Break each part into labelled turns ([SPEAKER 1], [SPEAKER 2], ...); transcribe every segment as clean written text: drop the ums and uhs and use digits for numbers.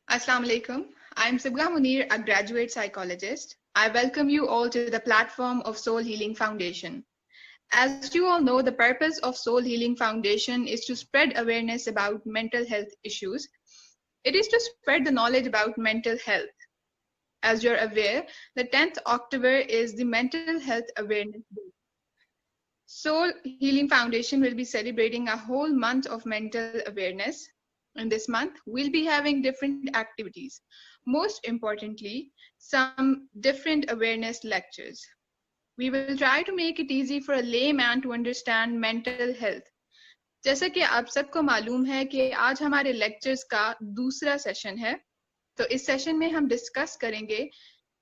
[SPEAKER 1] Assalamu alaikum. I'm Sibgha Munir, a graduate psychologist. I welcome you all to the platform of Soul Healing Foundation. As you all know, the purpose of Soul Healing Foundation is to spread awareness about mental health issues. It is to spread the knowledge about mental health. As you're aware, the 10th October is the Mental Health Awareness Day. Soul Healing Foundation will be celebrating a whole month of mental awareness. In this month, we'll be having different activities. Most importantly, some different awareness lectures. We will try to make it easy for a layman to understand mental health. जैसा कि आप सबको मालूम है कि आज हमारे lectures का दूसरा सेशन है, तो इस सेशन में हम डिस्कस करेंगे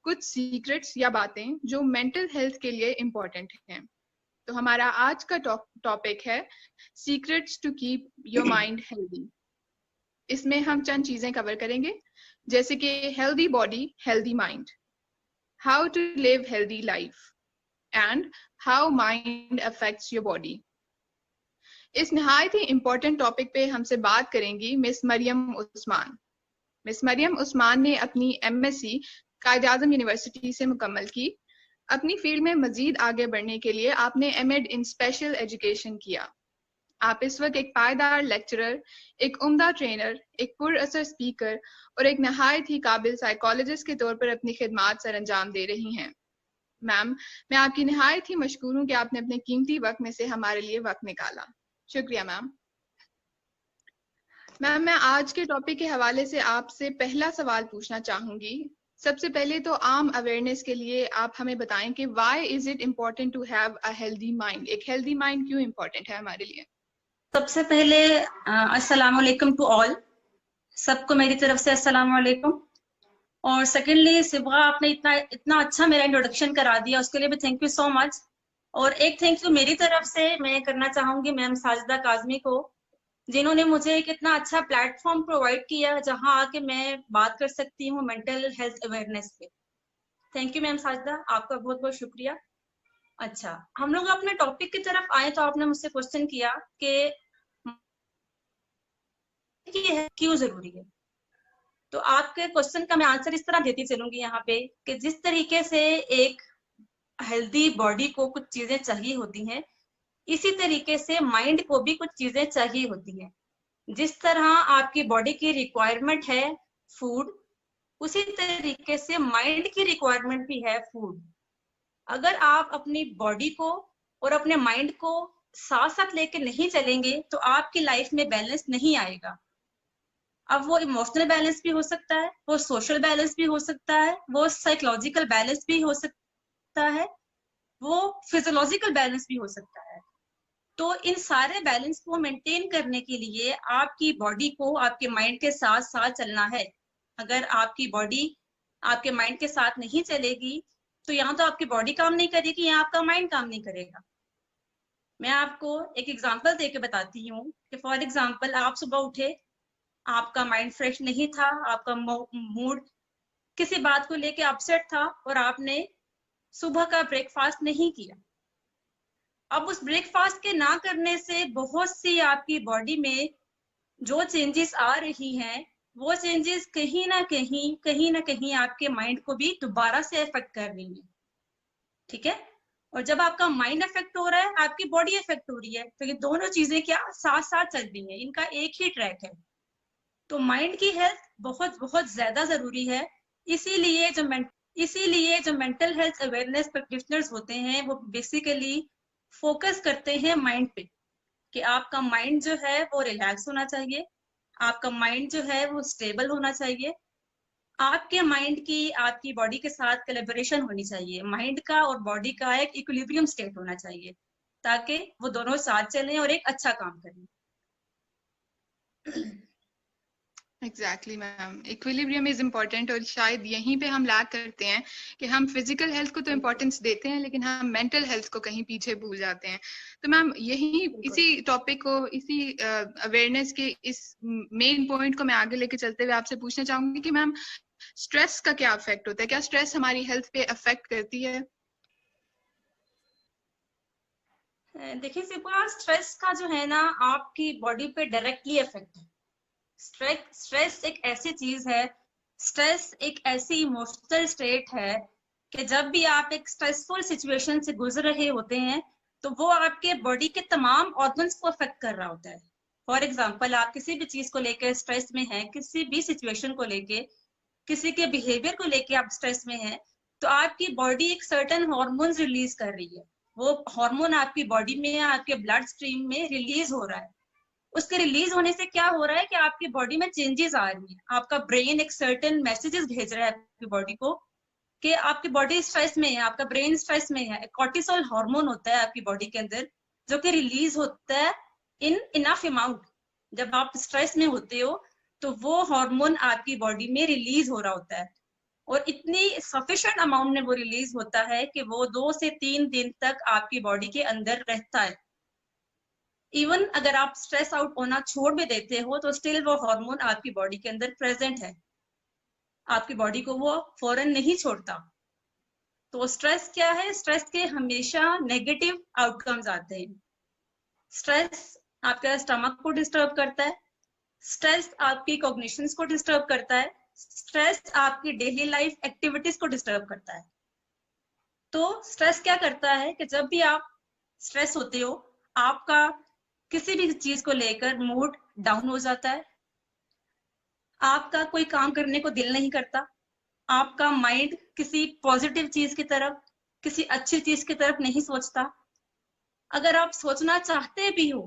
[SPEAKER 1] कुछ सीक्रेट्स या बातें जो मेंटल हेल्थ के लिए इम्पोर्टेंट हैं। तो हमारा आज का टॉपिक है secrets to keep your mind healthy. इसमें हम चंद चीजें कवर करेंगे, जैसे कि healthy body healthy mind, how to live healthy life and how mind affects your body. इस नहायत ही इम्पोर्टेंट टॉपिक पे हमसे बात करेंगी मिस मरियम उस्मान। मिस मरियम उस्मान ने अपनी एमएससी कायद-ए-आज़म यूनिवर्सिटी से मुकम्मल की। अपनी फील्ड में मजीद आगे बढ़ने के लिए आपने एमएड इन स्पेशल एजुकेशन किया। आप इस वक्त एक पायदार लेक्चरर, एक उम्दा ट्रेनर, एक पुरअसर स्पीकर और एक नहायत ही काबिल साइकोलॉजिस्ट के तौर पर अपनी खिदमात सर अंजाम दे रही हैं। मैम, मैं आपकी नहायत ही मशकूर हूँ कि आपने अपने कीमती वक्त में से हमारे लिए वक्त निकाला। शुक्रिया मैम। मैम, मैं आज के टॉपिक के हवाले से आपसे पहला सवाल पूछना चाहूंगी। सबसे पहले तो आम अवेयरनेस के लिए आप हमें बताएं कि why is it important to have a healthy mind. एक हेल्दी माइंड क्यों इम्पोर्टेंट है हमारे लिए?
[SPEAKER 2] सबसे पहले अस्सलाम वालेकुम टू ऑल, सबको मेरी तरफ से अस्सलाम वालेकुम। और सेकेंडली सिबगा, आपने इतना अच्छा मेरा इंट्रोडक्शन करा दिया, उसके लिए भी थैंक यू सो मच। और एक थैंक यू मेरी तरफ से मैं करना चाहूंगी मैम साजिदा काज़मी को, जिन्होंने मुझे एक इतना अच्छा प्लेटफॉर्म प्रोवाइड किया जहां आके मैं बात कर सकती हूँ मेंटल हेल्थ अवेयरनेस पे। थैंक यू मैम साजिदा, आपका बहुत बहुत शुक्रिया। अच्छा, हम लोग अपने टॉपिक की तरफ आए तो आपने मुझसे क्वेश्चन किया कि क्यों जरूरी है। तो आपके क्वेश्चन का मैं आंसर इस तरह देती चलूंगी यहाँ पे कि जिस तरीके से एक हेल्दी बॉडी को कुछ चीजें चाहिए होती हैं, इसी तरीके से माइंड को भी कुछ चीजें चाहिए होती हैं। जिस तरह आपकी बॉडी की रिक्वायरमेंट है फूड, उसी तरीके से माइंड की रिक्वायरमेंट भी है फूड। अगर आप अपनी बॉडी को और अपने माइंड को साथ साथ लेके नहीं चलेंगे तो आपकी लाइफ में बैलेंस नहीं आएगा। अब वो इमोशनल बैलेंस भी हो सकता है, वो सोशल बैलेंस भी हो सकता है, वो साइकोलॉजिकल बैलेंस भी हो सकता है, वो फिजियोलॉजिकल बैलेंस भी हो सकता है। तो इन सारे बैलेंस को मेंटेन करने के लिए आपकी बॉडी को आपके माइंड के साथ साथ चलना है। अगर आपकी बॉडी आपके माइंड के साथ नहीं चलेगी तो यहाँ तो आपकी बॉडी काम नहीं करेगी, यहाँ आपका माइंड काम नहीं करेगा। मैं आपको एक एग्जांपल देके बताती हूँ कि फॉर एग्जांपल आप सुबह उठे, आपका माइंड फ्रेश नहीं था, आपका मूड किसी बात को लेके अपसेट था और आपने सुबह का ब्रेकफास्ट नहीं किया। अब उस ब्रेकफास्ट के ना करने से बहुत सी आपकी बॉडी में जो चेंजेस आ रही हैं, वो चेंजेस कहीं ना कहीं आपके माइंड को भी दोबारा से अफेक्ट कर रही है। ठीक है, और जब आपका माइंड अफेक्ट हो रहा है, आपकी बॉडी अफेक्ट हो रही है, तो ये दोनों चीजें क्या साथ साथ चल रही हैं, इनका एक ही ट्रैक है। तो माइंड की हेल्थ बहुत बहुत ज्यादा जरूरी है। इसीलिए जो मेंटल हेल्थ अवेयरनेस प्रैक्टिशनर्स होते हैं वो बेसिकली फोकस करते हैं माइंड पे, कि आपका माइंड जो है वो रिलैक्स होना चाहिए, आपका माइंड जो है वो स्टेबल होना चाहिए, आपके माइंड की आपकी बॉडी के साथ कोलैबोरेशन होनी चाहिए, माइंड का और बॉडी का एक इक्विलिब्रियम स्टेट होना चाहिए ताकि वो दोनों साथ चलें और एक अच्छा काम करें।
[SPEAKER 1] Exactly ma'am, equilibrium is important और शायद यहीं पे हम लैक करते हैं कि हम फिजिकल हेल्थ को तो इम्पोर्टेंस देते हैं लेकिन हम मेंटल हेल्थ को कहीं पीछे भूल जाते हैं। तो मैम यही इसी टॉपिक को, इसी अवेयरनेस के इस मेन पॉइंट को मैं आगे लेके चलते हुए आपसे पूछना चाहूंगी कि मैम स्ट्रेस का क्या इफेक्ट होता है? क्या स्ट्रेस हमारी हेल्थ पे अफेक्ट करती है?
[SPEAKER 2] देखिए सिर्फ स्ट्रेस का जो है ना आपकी बॉडी पे डायरेक्टली इफेक्ट है। स्ट्रेस एक ऐसी चीज है, स्ट्रेस एक ऐसी इमोशनल स्टेट है कि जब भी आप एक स्ट्रेसफुल सिचुएशन से गुजर रहे होते हैं तो वो आपके बॉडी के तमाम ऑर्गन्स को अफेक्ट कर रहा होता है। फॉर एग्जाम्पल, आप किसी भी चीज को लेकर स्ट्रेस में हैं, किसी भी सिचुएशन को लेके, किसी के बिहेवियर को लेके आप स्ट्रेस में हैं, तो आपकी बॉडी एक सर्टेन हार्मोन्स रिलीज कर रही है। वो हार्मोन आपकी बॉडी में, आपके ब्लड स्ट्रीम में रिलीज हो रहा है। उसके रिलीज होने से क्या हो रहा है कि आपकी बॉडी में चेंजेस आ रही हैं। आपका ब्रेन एक सर्टेन मैसेजेस भेज रहा है आपकी बॉडी को कि आपकी बॉडी स्ट्रेस में है, आपका ब्रेन स्ट्रेस में है। कॉर्टिसोल हार्मोन होता है आपकी बॉडी के अंदर जो कि रिलीज होता है इन इनफ अमाउंट। जब आप स्ट्रेस में होते हो तो वो हार्मोन आपकी बॉडी में रिलीज हो रहा होता है, और इतनी सफिशिएंट अमाउंट में वो रिलीज होता है कि वो 2 से 3 दिन तक आपकी बॉडी के अंदर रहता है। इवन अगर आप स्ट्रेस आउट होना छोड़ भी देते हो तो स्टिल वो हार्मोन आपकी बॉडी के अंदर प्रेजेंट है, आपकी बॉडी को वो फौरन नहीं छोड़ता। तो स्ट्रेस क्या है? स्ट्रेस के हमेशा नेगेटिव आउटकम्स आते हैं। स्ट्रेस आपके स्टमक को डिस्टर्ब करता है, स्ट्रेस आपकी कॉग्निशंस को डिस्टर्ब करता है, स्ट्रेस आपकी डेली लाइफ एक्टिविटीज को डिस्टर्ब करता है। तो स्ट्रेस क्या करता है कि जब भी आप स्ट्रेस होते हो, आपका किसी भी चीज को लेकर मूड डाउन हो जाता है, आपका कोई काम करने को दिल नहीं करता, आपका माइंड किसी पॉजिटिव चीज की तरफ, किसी अच्छी चीज की तरफ नहीं सोचता। अगर आप सोचना चाहते भी हो,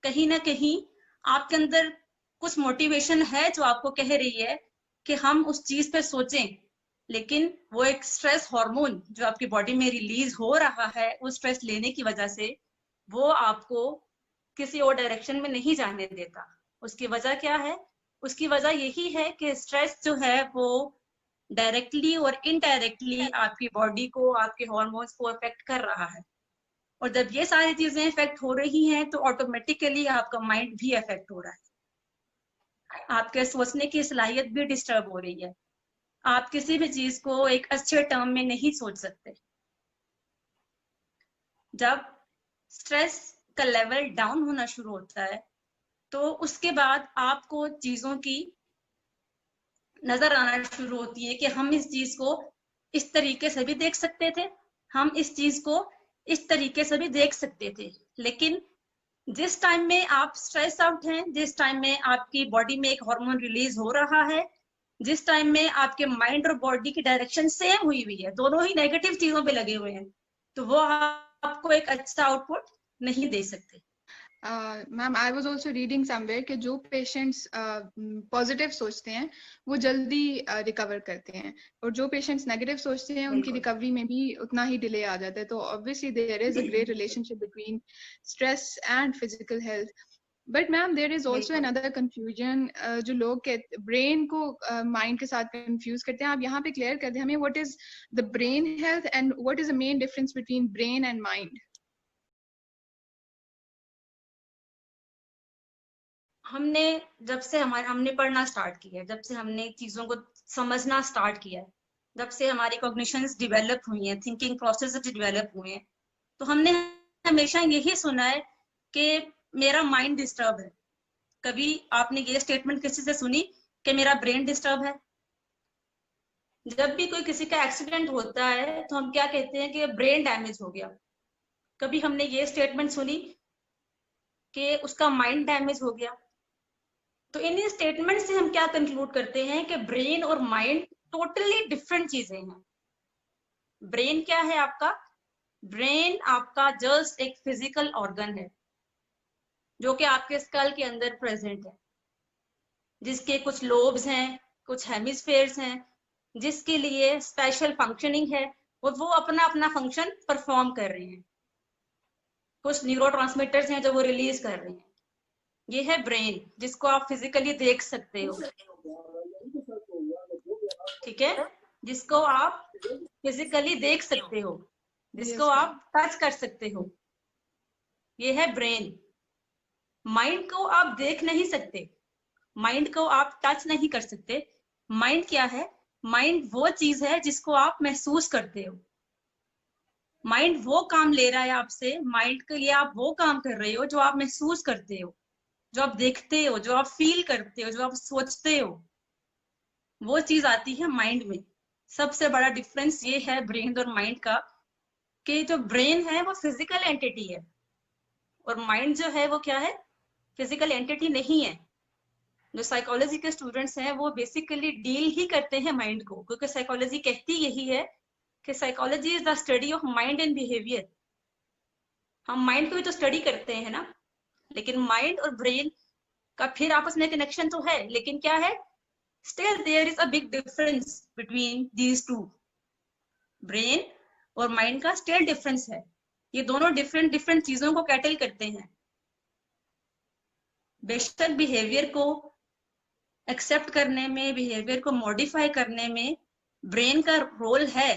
[SPEAKER 2] कहीं ना कहीं आपके अंदर कुछ मोटिवेशन है जो आपको कह रही है कि हम उस चीज पे सोचें, लेकिन वो एक स्ट्रेस हार्मोन जो आपकी बॉडी में रिलीज हो रहा है उस स्ट्रेस लेने की वजह से, वो आपको किसी और डायरेक्शन में नहीं जाने देता। उसकी वजह क्या है? उसकी वजह यही है कि स्ट्रेस जो है वो डायरेक्टली और इनडायरेक्टली आपकी बॉडी को, आपके हार्मोन्स को अफेक्ट कर रहा है। और जब ये सारी चीजें इफेक्ट हो रही हैं तो ऑटोमेटिकली आपका माइंड भी इफेक्ट हो रहा है, आपके सोचने की सलाहियत भी डिस्टर्ब हो रही है, आप किसी भी चीज को एक अच्छे टर्म में नहीं सोच सकते। जब स्ट्रेस का लेवल डाउन होना शुरू होता है तो उसके बाद आपको चीजों की नजर आना शुरू होती है कि हम इस चीज को इस तरीके से भी देख सकते थे, हम इस चीज को इस तरीके से भी देख सकते थे। लेकिन जिस टाइम में आप स्ट्रेस आउट हैं, जिस टाइम में आपकी बॉडी में एक हार्मोन रिलीज हो रहा है, जिस टाइम में आपके माइंड और बॉडी की डायरेक्शन सेम हुई है, दोनों ही नेगेटिव चीजों पे लगे हुए हैं, तो वो आपको एक अच्छा आउटपुट नहीं दे सकते।
[SPEAKER 1] Ma'am, I was also reading somewhere कि जो पेशेंट्स पॉजिटिव सोचते हैं वो जल्दी रिकवर करते हैं, और जो पेशेंट्स नेगेटिव सोचते हैं उनकी रिकवरी में भी उतना ही डिले आ जाता है। तो obviously there is a great relationship between stress and physical health. But ma'am, there is also another confusion, जो लोग ब्रेन को माइंड के साथ कंफ्यूज करते हैं। आप यहाँ पे क्लियर कर दें हमें, what is the brain health and what is the main difference between brain and mind?
[SPEAKER 2] हमने पढ़ना स्टार्ट किया है, जब से हमने चीजों को समझना स्टार्ट किया है, जब से हमारी कॉग्निशंस डेवलप हुई हैं, थिंकिंग प्रोसेस डेवलप हुए हैं, तो हमने हमेशा यही सुना है कि मेरा माइंड डिस्टर्ब है। कभी आपने ये स्टेटमेंट किसी से सुनी कि मेरा ब्रेन डिस्टर्ब है? जब भी कोई किसी का एक्सीडेंट होता है तो हम क्या कहते हैं कि ब्रेन डैमेज हो गया। कभी हमने ये स्टेटमेंट सुनी कि उसका माइंड डैमेज हो गया? तो इन स्टेटमेंट से हम क्या कंक्लूड करते हैं कि ब्रेन और माइंड टोटली डिफरेंट चीजें हैं। ब्रेन क्या है आपका? ब्रेन आपका जस्ट एक फिजिकल ऑर्गन है जो कि आपके स्कल के अंदर प्रेजेंट है, जिसके कुछ लोब्स हैं, कुछ हेमिस्फेयर्स हैं, जिसके लिए स्पेशल फंक्शनिंग है और वो अपना अपना फंक्शन परफॉर्म कर रहे हैं। कुछ न्यूरोट्रांसमीटर्स हैं जो वो रिलीज कर रहे हैं। ये है ब्रेन, जिसको आप फिजिकली देख सकते हो, ठीक है, जिसको आप फिजिकली देख सकते हो, जिसको आप टच कर सकते हो, ये है ब्रेन। माइंड को आप देख नहीं सकते, माइंड को आप टच नहीं कर सकते। माइंड क्या है? माइंड वो चीज है जिसको आप महसूस करते हो। माइंड वो काम ले रहा है आपसे, माइंड के लिए आप वो काम कर रहे हो जो आप महसूस करते हो। जो आप देखते हो, जो आप फील करते हो, जो आप सोचते हो, वो चीज आती है माइंड में। सबसे बड़ा डिफरेंस ये है ब्रेन और माइंड का कि जो ब्रेन है वो फिजिकल एंटिटी है और माइंड जो है वो क्या है, फिजिकल एंटिटी नहीं है। जो साइकोलॉजी के स्टूडेंट्स हैं वो बेसिकली डील ही करते हैं माइंड को, क्योंकि साइकोलॉजी कहती यही है कि psychology is the study of mind and behaviour. हम माइंड को भी तो स्टडी करते हैं ना, लेकिन माइंड और ब्रेन का फिर आपस में कनेक्शन तो है, लेकिन क्या है, still there is a big difference between these two. Brain और माइंड का स्टिल डिफरेंस है। ये दोनों डिफरेंट डिफरेंट चीजों को कैटल करते हैं। बेशक बिहेवियर को एक्सेप्ट करने में, बिहेवियर को मॉडिफाई करने में ब्रेन का रोल है,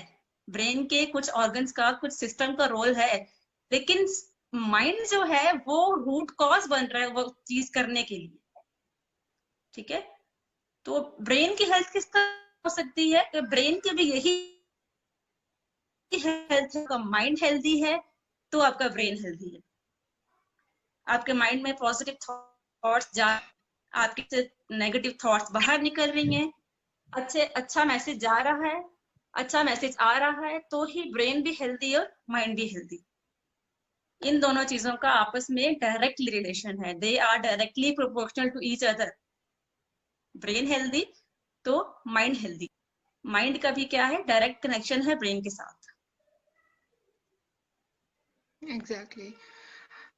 [SPEAKER 2] ब्रेन के कुछ ऑर्गन्स का, कुछ सिस्टम का रोल है, लेकिन माइंड जो है वो रूट कॉज बन रहा है वो चीज करने के लिए। ठीक है, तो ब्रेन की हेल्थ किस तरह हो सकती है कि ब्रेन की भी यही हेल्थ है, माइंड हेल्दी है तो आपका ब्रेन हेल्दी है। आपके माइंड में पॉजिटिव थॉट्स जा, आपके नेगेटिव थॉट्स बाहर निकल रही हैं, अच्छा मैसेज जा रहा है, अच्छा मैसेज आ रहा है, तो ही ब्रेन भी हेल्दी और माइंड भी हेल्दी। इन दोनों चीजों का आपस में डायरेक्टली रिलेशन है, they are directly proportional to each other. Brain healthy तो माइंड हेल्दी, माइंड का भी क्या है, डायरेक्ट कनेक्शन है ब्रेन के साथ।
[SPEAKER 1] एग्जैक्टली।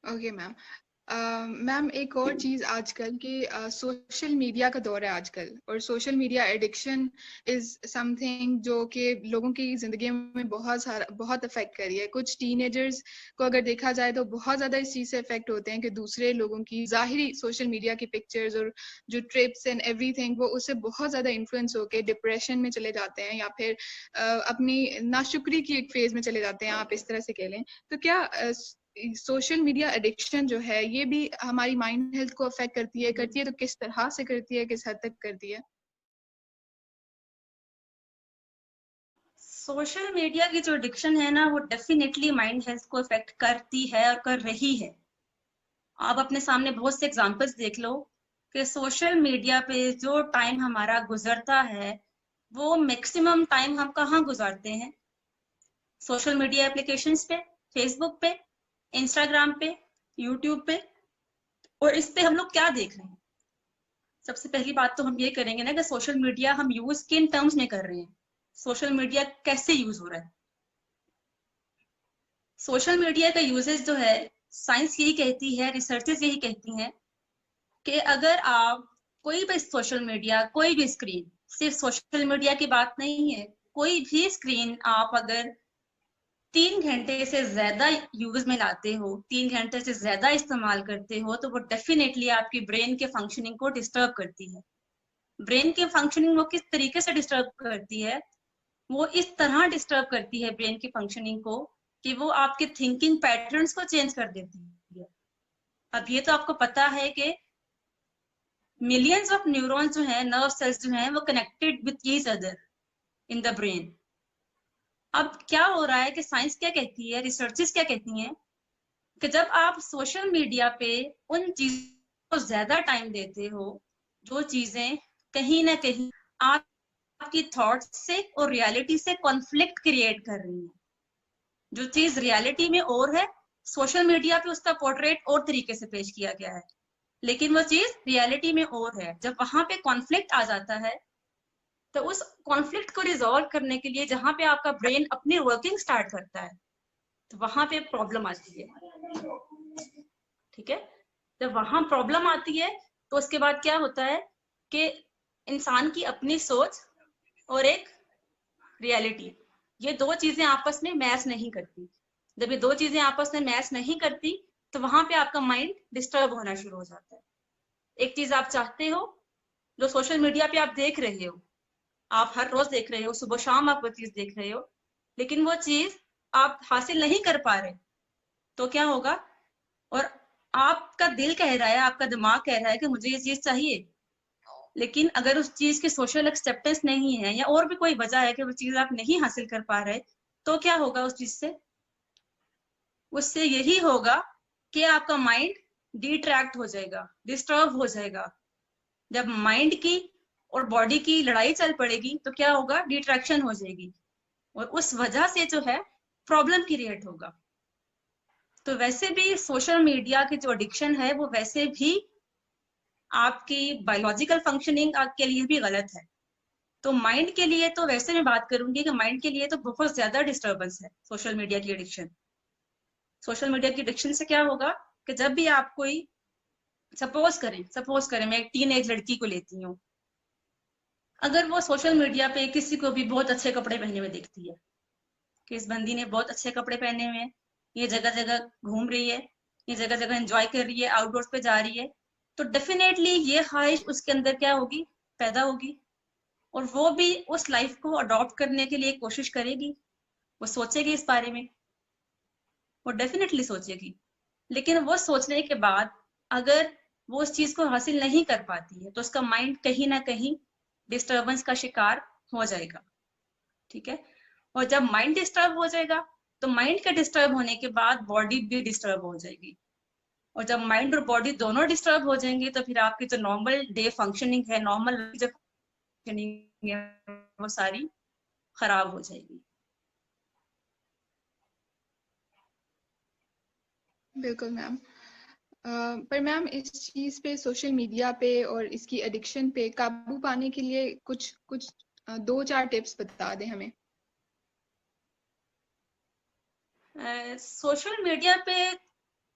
[SPEAKER 1] Okay ma'am. मैम एक और चीज़ आजकल के सोशल मीडिया का दौर है आजकल, और social media addiction is something जो कि लोगों की ज़िंदगी में बहुत अफेक्ट करी है। कुछ टीनेजर्स को अगर देखा जाए तो बहुत ज़्यादा इस चीज़ से अफेक्ट होते हैं कि दूसरे लोगों की ज़ाहिरी सोशल मीडिया की पिक्चर्स और जो ट्रिप्स एंड एवरीथिंग, वो उससे बहुत ज़्यादा इन्फ्लुएंस होकर डिप्रेशन में चले जाते हैं, या फिर अपनी नाशुक्री की एक फेज में चले जाते हैं, आप इस तरह से कह लें। तो क्या सोशल मीडिया एडिक्शन जो है ये भी हमारी माइंड हेल्थ को अफेक्ट करती है तो किस तरह से करती है, किस हद तक करती है?
[SPEAKER 2] सोशल मीडिया की जो एडिक्शन है ना, वो डेफिनेटली माइंड हेल्थ को अफेक्ट करती है और कर रही है। आप अपने सामने बहुत से एग्जांपल्स देख लो कि सोशल मीडिया पे जो टाइम हमारा गुजरता है, वो मैक्सिमम टाइम हम कहाँ गुजारते हैं, सोशल मीडिया एप्लीकेशंस पे, फेसबुक पे, इंस्टाग्राम पे, यूट्यूब पे। और इस पे हम लोग क्या देख रहे हैं? सबसे पहली बात तो हम ये करेंगे ना कि सोशल मीडिया हम यूज किन टर्म्स में कर रहे हैं, सोशल मीडिया कैसे यूज हो रहा है। सोशल मीडिया का यूजेज जो है, साइंस यही कहती है, रिसर्चेस यही कहती हैं कि अगर आप कोई भी सोशल मीडिया, कोई भी स्क्रीन, सिर्फ सोशल मीडिया की बात नहीं है, कोई भी स्क्रीन आप अगर 3 घंटे से ज्यादा यूज में लाते हो, 3 घंटे से ज्यादा इस्तेमाल करते हो, तो वो डेफिनेटली आपकी ब्रेन के फंक्शनिंग को डिस्टर्ब करती है। ब्रेन की फंक्शनिंग वो किस तरीके से डिस्टर्ब करती है, वो इस तरह डिस्टर्ब करती है ब्रेन की फंक्शनिंग को कि वो आपके थिंकिंग पैटर्न्स को चेंज कर देती है। अब ये तो आपको पता है कि मिलियंस ऑफ न्यूरॉन्स जो हैं, नर्व सेल्स जो हैं, वो connected with each other in the brain. अब क्या हो रहा है कि साइंस क्या कहती है, रिसर्चेस क्या कहती हैं कि जब आप सोशल मीडिया पे उन चीजों को ज्यादा टाइम देते हो, जो चीजें कहीं ना कहीं आपकी थॉट्स से और रियलिटी से कॉन्फ्लिक्ट क्रिएट कर रही हैं, जो चीज रियलिटी में और है, सोशल मीडिया पे उसका पोर्ट्रेट और तरीके से पेश किया गया है, लेकिन वो चीज रियलिटी में और है। जब वहां पे कॉन्फ्लिक्ट आ जाता है, तो उस कॉन्फ्लिक्ट को रिजॉल्व करने के लिए जहां पे आपका ब्रेन अपनी वर्किंग स्टार्ट करता है, तो वहां पे प्रॉब्लम आती है। ठीक है, जब वहां प्रॉब्लम आती है तो उसके बाद क्या होता है कि इंसान की अपनी सोच और एक रियलिटी, ये दो चीजें आपस में मैच नहीं करती। जब ये दो चीजें आपस में मैच नहीं करती, तो वहां पे आपका माइंड डिस्टर्ब होना शुरू हो जाता है। एक चीज आप चाहते हो, जो सोशल मीडिया पे आप देख रहे हो, आप हर रोज देख रहे हो, सुबह शाम आप वो चीज देख रहे हो, लेकिन वो चीज आप हासिल नहीं कर पा रहे, तो क्या होगा? और आपका दिल कह रहा है, आपका दिमाग कह रहा है कि मुझे ये चीज चाहिए, लेकिन अगर उस चीज की सोशल एक्सेप्टेंस नहीं है, या और भी कोई वजह है कि वो चीज आप नहीं हासिल कर पा रहे, तो क्या होगा उस चीज से? उससे यही होगा कि आपका माइंड डिट्रैक्ट हो जाएगा, डिस्टर्ब हो जाएगा। जब माइंड की और बॉडी की लड़ाई चल पड़ेगी तो क्या होगा, डिट्रैक्शन हो जाएगी और उस वजह से जो है प्रॉब्लम क्रिएट होगा। तो वैसे भी सोशल मीडिया की जो एडिक्शन है वो वैसे भी आपकी बायोलॉजिकल फंक्शनिंग के लिए भी गलत है। तो माइंड के लिए तो वैसे मैं बात करूंगी कि माइंड के लिए तो बहुत ज्यादा डिस्टर्बेंस है सोशल मीडिया की एडिक्शन। सोशल मीडिया की एडिक्शन से क्या होगा कि जब भी आप कोई सपोज करें मैं एक टीन एज लड़की को लेती हूँ, अगर वो सोशल मीडिया पे किसी को भी बहुत अच्छे कपड़े पहने हुए देखती है कि इस बंदी ने बहुत अच्छे कपड़े पहने हुए हैं, ये जगह जगह घूम रही है, ये जगह जगह एंजॉय कर रही है, आउटडोर्स पे जा रही है, तो डेफिनेटली ये ख्वाहिश उसके अंदर क्या होगी, पैदा होगी और वो भी उस लाइफ को अडॉप्ट करने के लिए कोशिश करेगी। वो सोचेगी इस बारे में, वो डेफिनेटली सोचेगी। लेकिन वो सोचने के बाद अगर वो उस चीज को हासिल नहीं कर पाती है तो उसका माइंड कहीं ना कहीं डिस्टर्बेंस का शिकार हो जाएगा। ठीक है, और जब माइंड डिस्टर्ब हो जाएगा तो माइंड के डिस्टर्ब होने के बाद बॉडी भी डिस्टर्ब हो जाएगी और जब माइंड और बॉडी दोनों डिस्टर्ब हो जाएंगे तो फिर आपकी जो नॉर्मल डे फंक्शनिंग है, नॉर्मल जो फंक्शनिंग है वो सारी खराब हो जाएगी।
[SPEAKER 1] बिल्कुल मैम। पर मैम इस चीज पे, सोशल मीडिया पे और इसकी एडिक्शन पे काबू पाने के लिए कुछ कुछ 2-4 टिप्स बता दें हमें।
[SPEAKER 2] सोशल मीडिया पे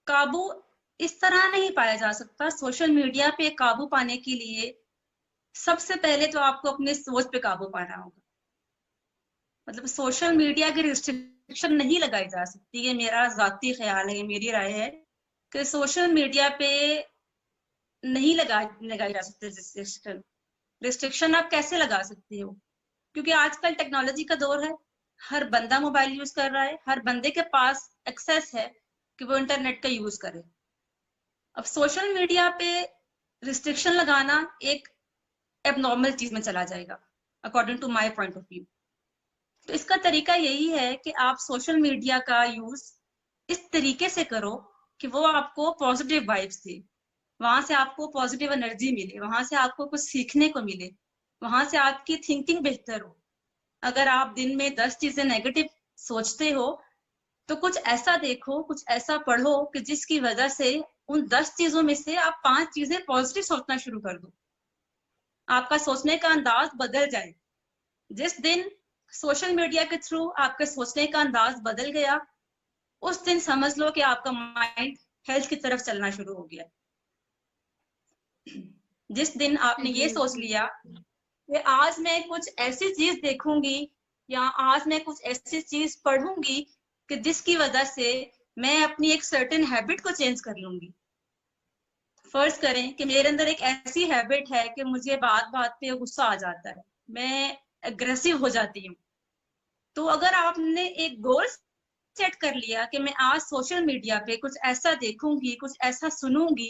[SPEAKER 2] काबू इस तरह नहीं पाया जा सकता। सोशल मीडिया पे काबू पाने के लिए सबसे पहले तो आपको अपने सोच पे काबू पाना होगा। मतलब सोशल मीडिया की रिस्ट्रिक्शन नहीं लगाई जा सकती। ये मेरा जाती ख्याल है, ये मेरी राय है कि सोशल मीडिया पे नहीं लगाई जा सकती रिस्ट्रिक्शन। रिस्ट्रिक्शन आप कैसे लगा सकते हो, क्योंकि आजकल टेक्नोलॉजी का दौर है, हर बंदा मोबाइल यूज कर रहा है, हर बंदे के पास एक्सेस है कि वो इंटरनेट का यूज करे। अब सोशल मीडिया पे रिस्ट्रिक्शन लगाना एक एबनॉर्मल चीज में चला जाएगा according to my point of view. तो इसका तरीका यही है कि आप सोशल मीडिया का यूज इस तरीके से करो कि वो आपको पॉजिटिव वाइब्स दे, वहां से आपको पॉजिटिव एनर्जी मिले, वहां से आपको कुछ सीखने को मिले, वहां से आपकी थिंकिंग बेहतर हो। अगर आप दिन में 10 चीजें नेगेटिव सोचते हो तो कुछ ऐसा देखो, कुछ ऐसा पढ़ो कि जिसकी वजह से उन 10 चीजों में से आप 5 चीजें पॉजिटिव सोचना शुरू कर दो। आपका सोचने का अंदाज बदल जाए। जिस दिन सोशल मीडिया के थ्रू आपके सोचने का अंदाज बदल गया, उस दिन समझ लो कि आपका माइंड हेल्थ की तरफ चलना शुरू हो गया। जिस दिन आपने ये सोच लिया कि आज मैं कुछ ऐसी चीज देखूंगी या आज मैं कुछ ऐसी चीज पढ़ूंगी कि जिसकी वजह से मैं अपनी एक सर्टेन हैबिट को चेंज कर लूंगी। फर्ज करें कि मेरे अंदर एक ऐसी हैबिट है कि मुझे बात बात पे गुस्सा आ जाता है, मैं एग्रेसिव हो जाती हूँ। तो अगर आपने एक गोल सेट कर लिया कि मैं आज सोशल मीडिया पे कुछ ऐसा देखूंगी, कुछ ऐसा सुनूंगी,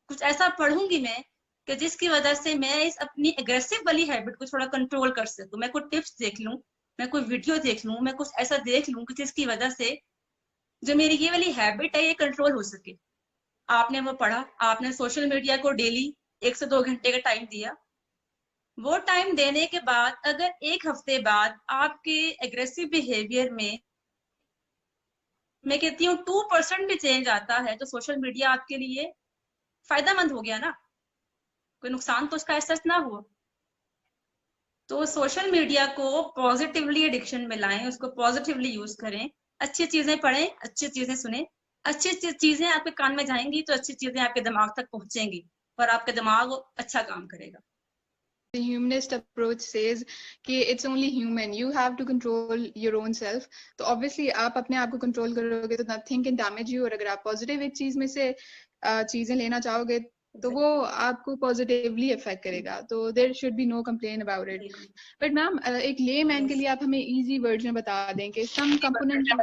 [SPEAKER 2] कुछ ऐसा पढ़ूंगी मैं कि जिसकी वजह से मैं इस अपनी एग्रेसिव वाली हैबिट को थोड़ा कंट्रोल कर सकूं, मैं कुछ टिप्स देख लूं, मैं कोई वीडियो देख लूं, मैं कुछ ऐसा देख लूं कि जिसकी वजह से जो मेरी ये वाली हैबिट है ये कंट्रोल हो सके। आपने वो पढ़ा, आपने सोशल मीडिया को डेली 1 से 2 घंटे का टाइम दिया। वो टाइम देने के बाद अगर 1 हफ्ते बाद आपके एग्रेसिव बिहेवियर में मैं कहती हूँ 2% भी चेंज आता है तो सोशल मीडिया आपके लिए फायदेमंद हो गया ना, कोई नुकसान तो उसका एहसास ना हुआ। तो सोशल मीडिया को पॉजिटिवली एडिक्शन में लाएं, उसको पॉजिटिवली यूज करें, अच्छी चीजें पढ़ें, अच्छी चीजें सुने, अच्छी चीजें आपके कान में जाएंगी तो अच्छी चीजें आपके दिमाग तक पहुंचेंगी और आपका दिमाग अच्छा काम करेगा।
[SPEAKER 1] The humanist approach says कि it's only human, you have to control your own self. तो obviously आप अपने आप को control करोगे तो nothing can damage you, और अगर आप positive एक चीज में से चीजें लेना चाहोगे तो वो आपको पॉजिटिवली अफेक्ट करेगा। तो there should be no complain about it. But ma'am एक ले मैन के लिए आप हमें इजी वर्ड्स में बता दें कि सम कंपोनेंट्स ऑफ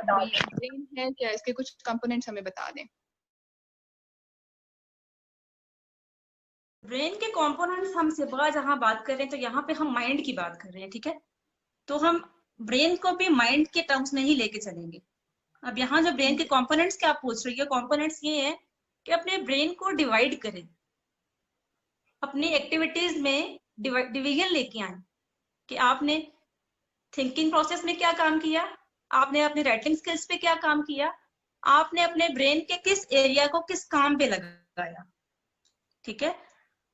[SPEAKER 1] ब्रेन है क्या, इसके कुछ कंपोनेंट्स हमें बता दें।
[SPEAKER 2] ब्रेन के कंपोनेंट्स हम सिर्फ जहां बात कर रहे हैं तो यहाँ पे हम माइंड की बात कर रहे हैं, ठीक है। तो हम ब्रेन को भी माइंड के टर्म्स में ही लेके चलेंगे। अब यहाँ जो ब्रेन के कंपोनेंट्स के आप पूछ रही हो, कंपोनेंट्स ये हैं कि अपने ब्रेन को डिवाइड करें, अपनी एक्टिविटीज में डिवीजन लेके आए कि आपने थिंकिंग प्रोसेस में क्या काम किया, आपने अपने राइटिंग स्किल्स पे क्या काम किया, आपने अपने ब्रेन के किस एरिया को किस काम पे लगाया। ठीक है,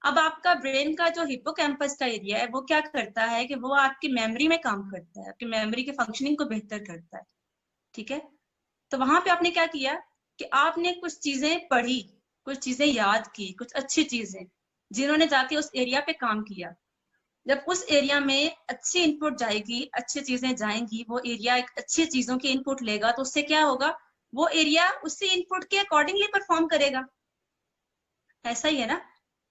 [SPEAKER 2] अब आपका ब्रेन का जो हिप्पोकैम्पस का एरिया है वो क्या करता है कि वो आपकी मेमोरी में काम करता है, आपकी मेमोरी के फंक्शनिंग को बेहतर करता है। ठीक है, तो वहां पे आपने क्या किया कि आपने कुछ चीजें पढ़ी, कुछ चीजें याद की, कुछ अच्छी चीजें जिन्होंने जाके उस एरिया पे काम किया। जब उस एरिया में अच्छी इनपुट जाएगी, अच्छी चीजें जाएंगी, वो एरिया एक अच्छी चीजों की इनपुट लेगा, तो उससे क्या होगा, वो एरिया उसी इनपुट के अकॉर्डिंगली परफॉर्म करेगा। ऐसा ही है ना,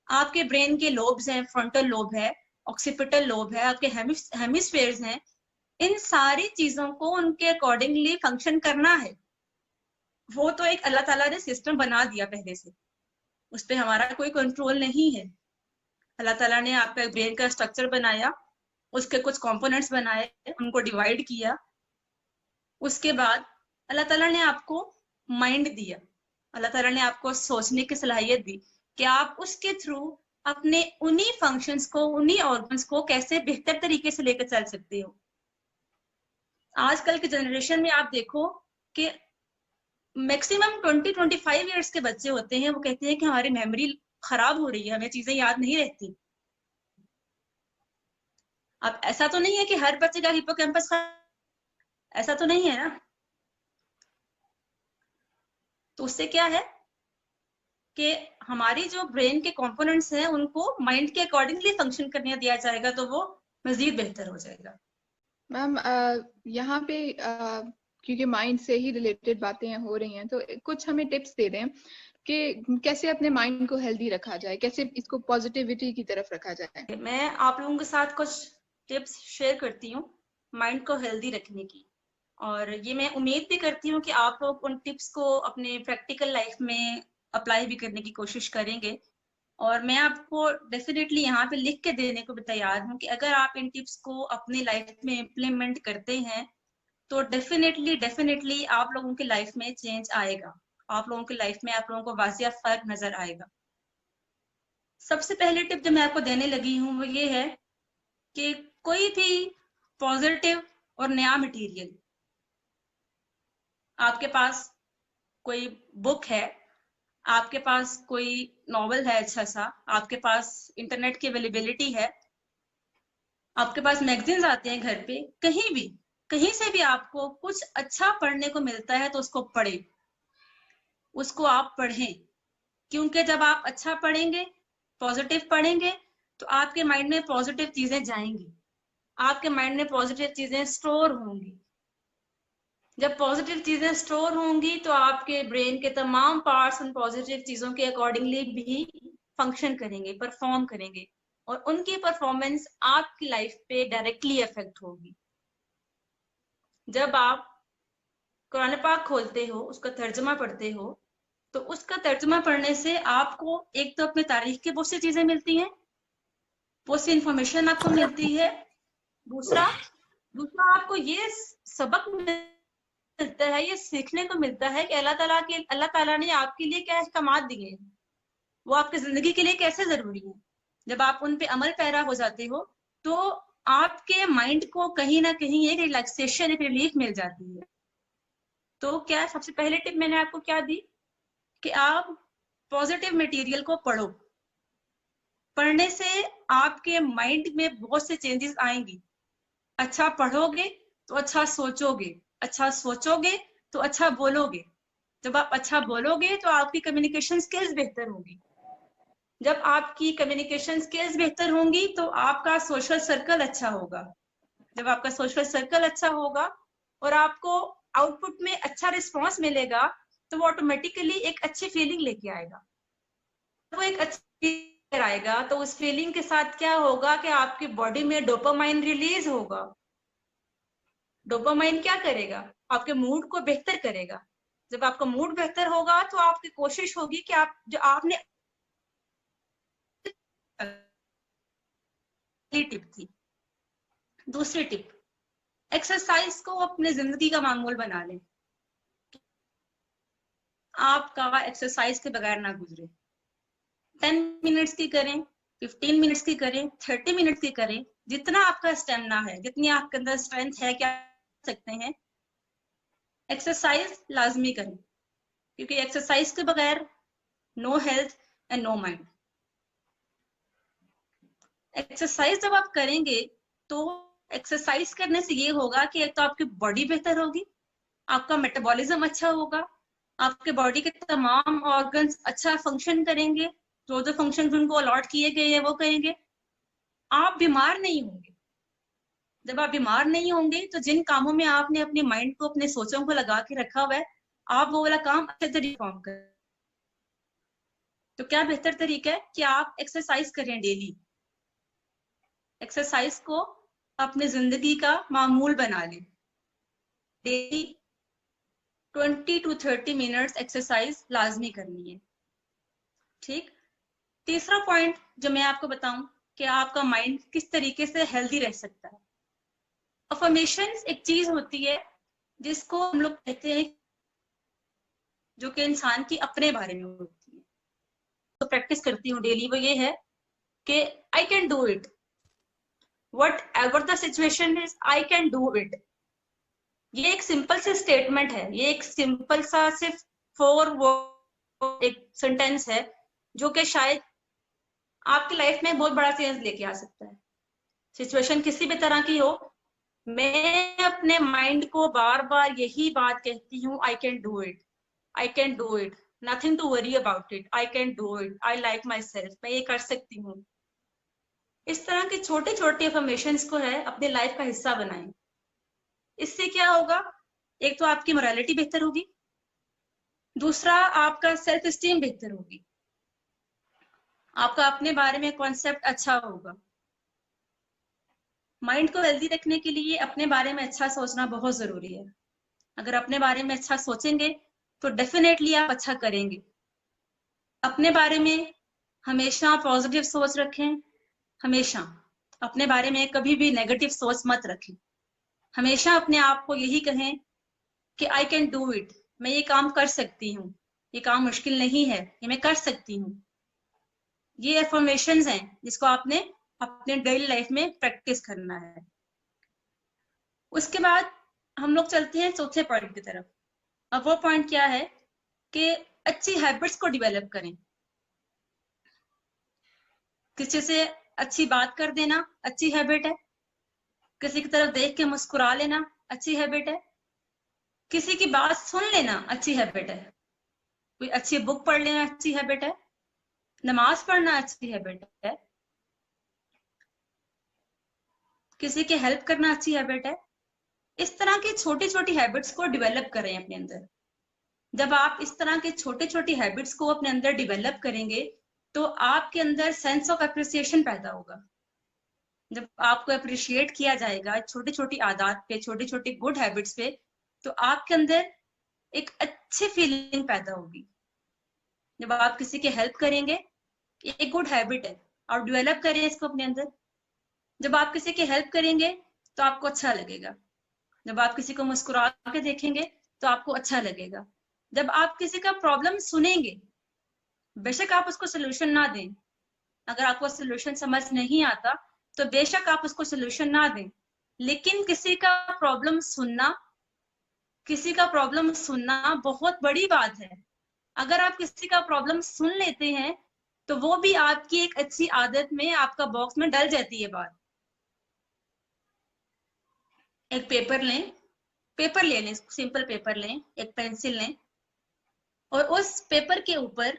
[SPEAKER 2] आपके ब्रेन के लोब्स हैं, फ्रंटल लोब है, ऑक्सीपिटल लोब है, आपके हेमिस्फेयर्स हैं, इन सारी चीजों को उनके अकॉर्डिंगली फंक्शन करना है। वो तो एक अल्लाह ताला ने सिस्टम बना दिया पहले से, उस पर हमारा कोई कंट्रोल नहीं है। अल्लाह ताला ने आपका ब्रेन का स्ट्रक्चर बनाया, उसके कुछ कंपोनेंट्स बनाए, उनको डिवाइड किया, उसके बाद अल्लाह ताला ने आपको माइंड दिया, अल्लाह ताला ने आपको सोचने की सलाहियत दी कि आप उसके थ्रू अपने उन्हीं फंक्शंस को, उन्हीं ऑर्गन्स को कैसे बेहतर तरीके से लेकर चल सकते हो। आजकल के जनरेशन में आप देखो कि मैक्सिमम 20-25 ईयर्स के बच्चे होते हैं, वो कहते हैं कि हमारी मेमोरी खराब हो रही है, हमें चीजें याद नहीं रहती। अब ऐसा तो नहीं है कि हर बच्चे का हिप्पोकैम्पस, ऐसा तो नहीं है ना। तो उससे क्या है कि हमारी जो ब्रेन के कंपोनेंट्स हैं उनको माइंड के अकॉर्डिंगली फंक्शन करने दिया जाएगा, तो वो मजीद बेहतर हो जाएगा।
[SPEAKER 1] मैम यहाँ पे क्योंकि माइंड से ही रिलेटेड बातें हो रही हैं, तो कुछ हमें टिप्स दे दें कि कैसे अपने माइंड को हेल्दी रखा जाए, कैसे इसको पॉजिटिविटी की तरफ रखा जाए।
[SPEAKER 2] मैं आप लोगों के साथ कुछ टिप्स शेयर करती हूँ माइंड को हेल्दी रखने की, और ये मैं उम्मीद भी करती हूँ कि आप लोग उन टिप्स को अपने प्रैक्टिकल लाइफ में अप्लाई भी करने की कोशिश करेंगे। और मैं आपको डेफिनेटली यहाँ पे लिख के देने को भी तैयार हूँ कि अगर आप इन टिप्स को अपनी लाइफ में इम्प्लीमेंट करते हैं तो डेफिनेटली आप लोगों की लाइफ में चेंज आएगा, आप लोगों की लाइफ में आप लोगों को वाजिया फर्क नजर आएगा। सबसे पहले टिप जो मैं आपको देने लगी हूँ वो ये है कि कोई भी पॉजिटिव और नया मटेरियल, आपके पास कोई बुक है, आपके पास कोई नॉवल है अच्छा सा, आपके पास इंटरनेट की अवेलेबिलिटी है, आपके पास मैगजीन्स आते हैं घर पे, कहीं भी कहीं से भी आपको कुछ अच्छा पढ़ने को मिलता है तो उसको पढ़े, उसको आप पढ़ें। क्योंकि जब आप अच्छा पढ़ेंगे, पॉजिटिव पढ़ेंगे, तो आपके माइंड में पॉजिटिव चीजें जाएंगी, आपके माइंड में पॉजिटिव चीजें स्टोर होंगी। जब पॉजिटिव चीजें स्टोर होंगी तो आपके ब्रेन के तमाम पार्ट्स उन पॉजिटिव चीजों के अकॉर्डिंगली भी फंक्शन करेंगे, परफॉर्म करेंगे, और उनकी परफॉर्मेंस आपकी लाइफ पे डायरेक्टली इफेक्ट होगी। जब आप कुरान पाक खोलते हो, उसका तर्जुमा पढ़ते हो, तो उसका तर्जुमा पढ़ने से आपको एक तो अपनी तारीख की बहुत सी चीजें मिलती हैं, बहुत सी इंफॉर्मेशन आपको मिलती है। दूसरा आपको ये सबक मिलता है, ये सीखने को मिलता है कि अल्लाह ताला ने आपके लिए क्या अहकामात दिए हैं, वो आपकी जिंदगी के लिए कैसे जरूरी है। जब आप उन पे अमल पैरा हो जाते हो तो आपके माइंड को कहीं ना कहीं एक रिलैक्सेशन, एक रिलीफ मिल जाती है। तो क्या सबसे पहले टिप मैंने आपको क्या दी कि आप पॉजिटिव मटेरियल को पढ़ो। पढ़ने से आपके माइंड में बहुत से चेंजेस आएंगी। अच्छा पढ़ोगे तो अच्छा सोचोगे, अच्छा सोचोगे तो अच्छा बोलोगे, जब आप अच्छा बोलोगे तो आपकी कम्युनिकेशन स्किल्स बेहतर होगी, जब आपकी कम्युनिकेशन स्किल्स बेहतर होंगी तो आपका सोशल सर्कल अच्छा होगा, जब आपका सोशल सर्कल अच्छा होगा और आपको आउटपुट में अच्छा रिस्पॉन्स मिलेगा तो वो ऑटोमेटिकली एक अच्छी फीलिंग लेके आएगा। वो एक अच्छी आएगा तो उस फीलिंग के साथ क्या होगा कि आपकी बॉडी में डोपामाइन रिलीज होगा। डोपामाइन क्या करेगा, आपके मूड को बेहतर करेगा। जब आपका मूड बेहतर होगा तो आपकी कोशिश होगी कि आप जो आपने टिप थी। दूसरी टिप, एक्सरसाइज को अपने जिंदगी का मामूल बना लें। आपका एक्सरसाइज के बगैर ना गुजरे। 10 मिनट्स की करें, 15 मिनट्स की करें, 30 मिनट्स की करें, जितना आपका स्टेमिना है, जितनी आपके अंदर स्ट्रेंथ है, क्या सकते हैं, एक्सरसाइज लाजमी करें, क्योंकि एक्सरसाइज के बगैर no health and no mind. Exercise जब आप करेंगे तो एक्सरसाइज करने से ये होगा कि एक तो आपकी बॉडी बेहतर होगी, आपका मेटाबॉलिज्म अच्छा होगा, आपके बॉडी के तमाम ऑर्गन्स अच्छा फंक्शन करेंगे, जो जो फंक्शन उनको अलॉट किए गए हैं वो करेंगे, आप बीमार नहीं होंगे। जब आप बीमार नहीं होंगे तो जिन कामों में आपने अपने माइंड को, अपने सोचों को लगा के रखा हुआ है, आप वो वाला काम अच्छे तरीके परफॉर्म करें। तो क्या बेहतर तरीका है कि आप एक्सरसाइज करें डेली। एक्सरसाइज को अपनी जिंदगी का मामूल बना लें। डेली 20 to 30 मिनट्स एक्सरसाइज लाजमी करनी है। ठीक। तीसरा पॉइंट जो मैं आपको बताऊं कि आपका माइंड किस तरीके से हेल्दी रह सकता है। अफर्मेशंस एक चीज होती है जिसको हम लोग कहते हैं, जो कि इंसान की अपने बारे में होती है। तो प्रैक्टिस करती हूँ डेली, वो ये है कि आई can do it, what ever the situation is, I can do it. ये एक सिंपल सा स्टेटमेंट है, ये एक सिंपल सा सिर्फ 4 वर्ड एक सेंटेंस है, जो कि शायद आपकी लाइफ में बहुत बड़ा चेंज लेके आ सकता है। सिचुएशन किसी भी तरह की हो, मैं अपने माइंड को बार बार यही बात कहती हूँ, I can do it, I can do it, nothing to worry about it, I can do it, I like myself, मैं ये कर सकती हूँ। इस तरह के छोटे छोटे अफर्मेशंस को है अपने लाइफ का हिस्सा बनाएं। इससे क्या होगा, एक तो आपकी मोरालिटी बेहतर होगी, दूसरा आपका सेल्फ एस्टीम बेहतर होगी, आपका अपने बारे में कॉन्सेप्ट अच्छा होगा। माइंड को हेल्दी रखने के लिए अपने बारे में अच्छा सोचना बहुत जरूरी है। अगर अपने बारे में अच्छा सोचेंगे तो डेफिनेटली आप अच्छा करेंगे। अपने बारे में हमेशा पॉजिटिव सोच रखें, हमेशा अपने बारे में कभी भी नेगेटिव सोच मत रखें। हमेशा अपने आप को यही कहें कि आई कैन डू इट, मैं ये काम कर सकती हूँ, ये काम मुश्किल नहीं है, ये मैं कर सकती हूँ। ये अफर्मेशंस हैं जिसको आपने अपने डेली लाइफ में प्रैक्टिस करना है। उसके बाद हम लोग चलते हैं चौथे पॉइंट की तरफ। अब वो पॉइंट क्या है कि अच्छी हैबिट्स को डेवलप करें। किसी से अच्छी बात कर देना अच्छी हैबिट है, किसी की तरफ देख के मुस्कुरा लेना अच्छी हैबिट है, किसी की बात सुन लेना अच्छी हैबिट है, कोई अच्छी बुक पढ़ लेना अच्छी हैबिट है, नमाज पढ़ना अच्छी हैबिट है, किसी की हेल्प करना अच्छी हैबिट है। इस तरह की छोटी छोटी हैबिट्स को डेवलप करें अपने अंदर। जब आप इस तरह के छोटे छोटी हैबिट्स को अपने अंदर डेवलप करेंगे तो आपके अंदर सेंस ऑफ एप्रिसिएशन पैदा होगा। जब आपको अप्रिशिएट किया जाएगा छोटी छोटी आदत पे, छोटी छोटी गुड हैबिट्स पे, तो आपके अंदर एक अच्छी फीलिंग पैदा होगी। जब आप किसी की हेल्प करेंगे, एक गुड हैबिट है, और डेवलप करें इसको अपने अंदर। जब आप किसी की हेल्प करेंगे तो आपको अच्छा लगेगा। जब आप किसी को मुस्कुरा के देखेंगे तो आपको अच्छा लगेगा। जब आप किसी का प्रॉब्लम सुनेंगे, बेशक आप उसको सोल्यूशन ना दें, अगर आपको सोल्यूशन समझ नहीं आता तो बेशक आप उसको सोल्यूशन ना दें, लेकिन किसी का प्रॉब्लम सुनना, किसी का प्रॉब्लम सुनना बहुत बड़ी बात है। अगर आप किसी का प्रॉब्लम सुन लेते हैं तो वो भी आपकी एक अच्छी आदत में, आपका बॉक्स में डल जाती है बात। एक पेपर लें, पेपर ले लें, सिंपल पेपर लें, एक पेंसिल लें, और उस पेपर के ऊपर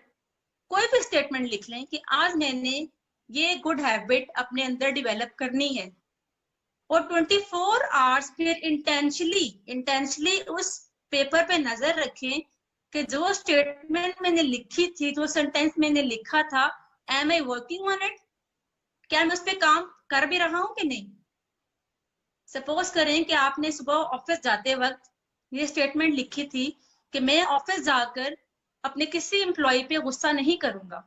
[SPEAKER 2] कोई भी स्टेटमेंट लिख लें कि आज मैंने ये गुड हैबिट अपने अंदर डेवलप करनी है। और 24 आवर्स फिर इंटेंशनली उस पेपर पे नजर रखें कि जो स्टेटमेंट मैंने लिखी थी, जो सेंटेंस मैंने लिखा था, am I working on it, क्या मैं उस पर काम कर भी रहा हूं कि नहीं। सपोज करें कि आपने सुबह ऑफिस जाते वक्त ये स्टेटमेंट लिखी थी कि मैं ऑफिस जाकर अपने किसी एम्प्लॉय पे गुस्सा नहीं करूंगा,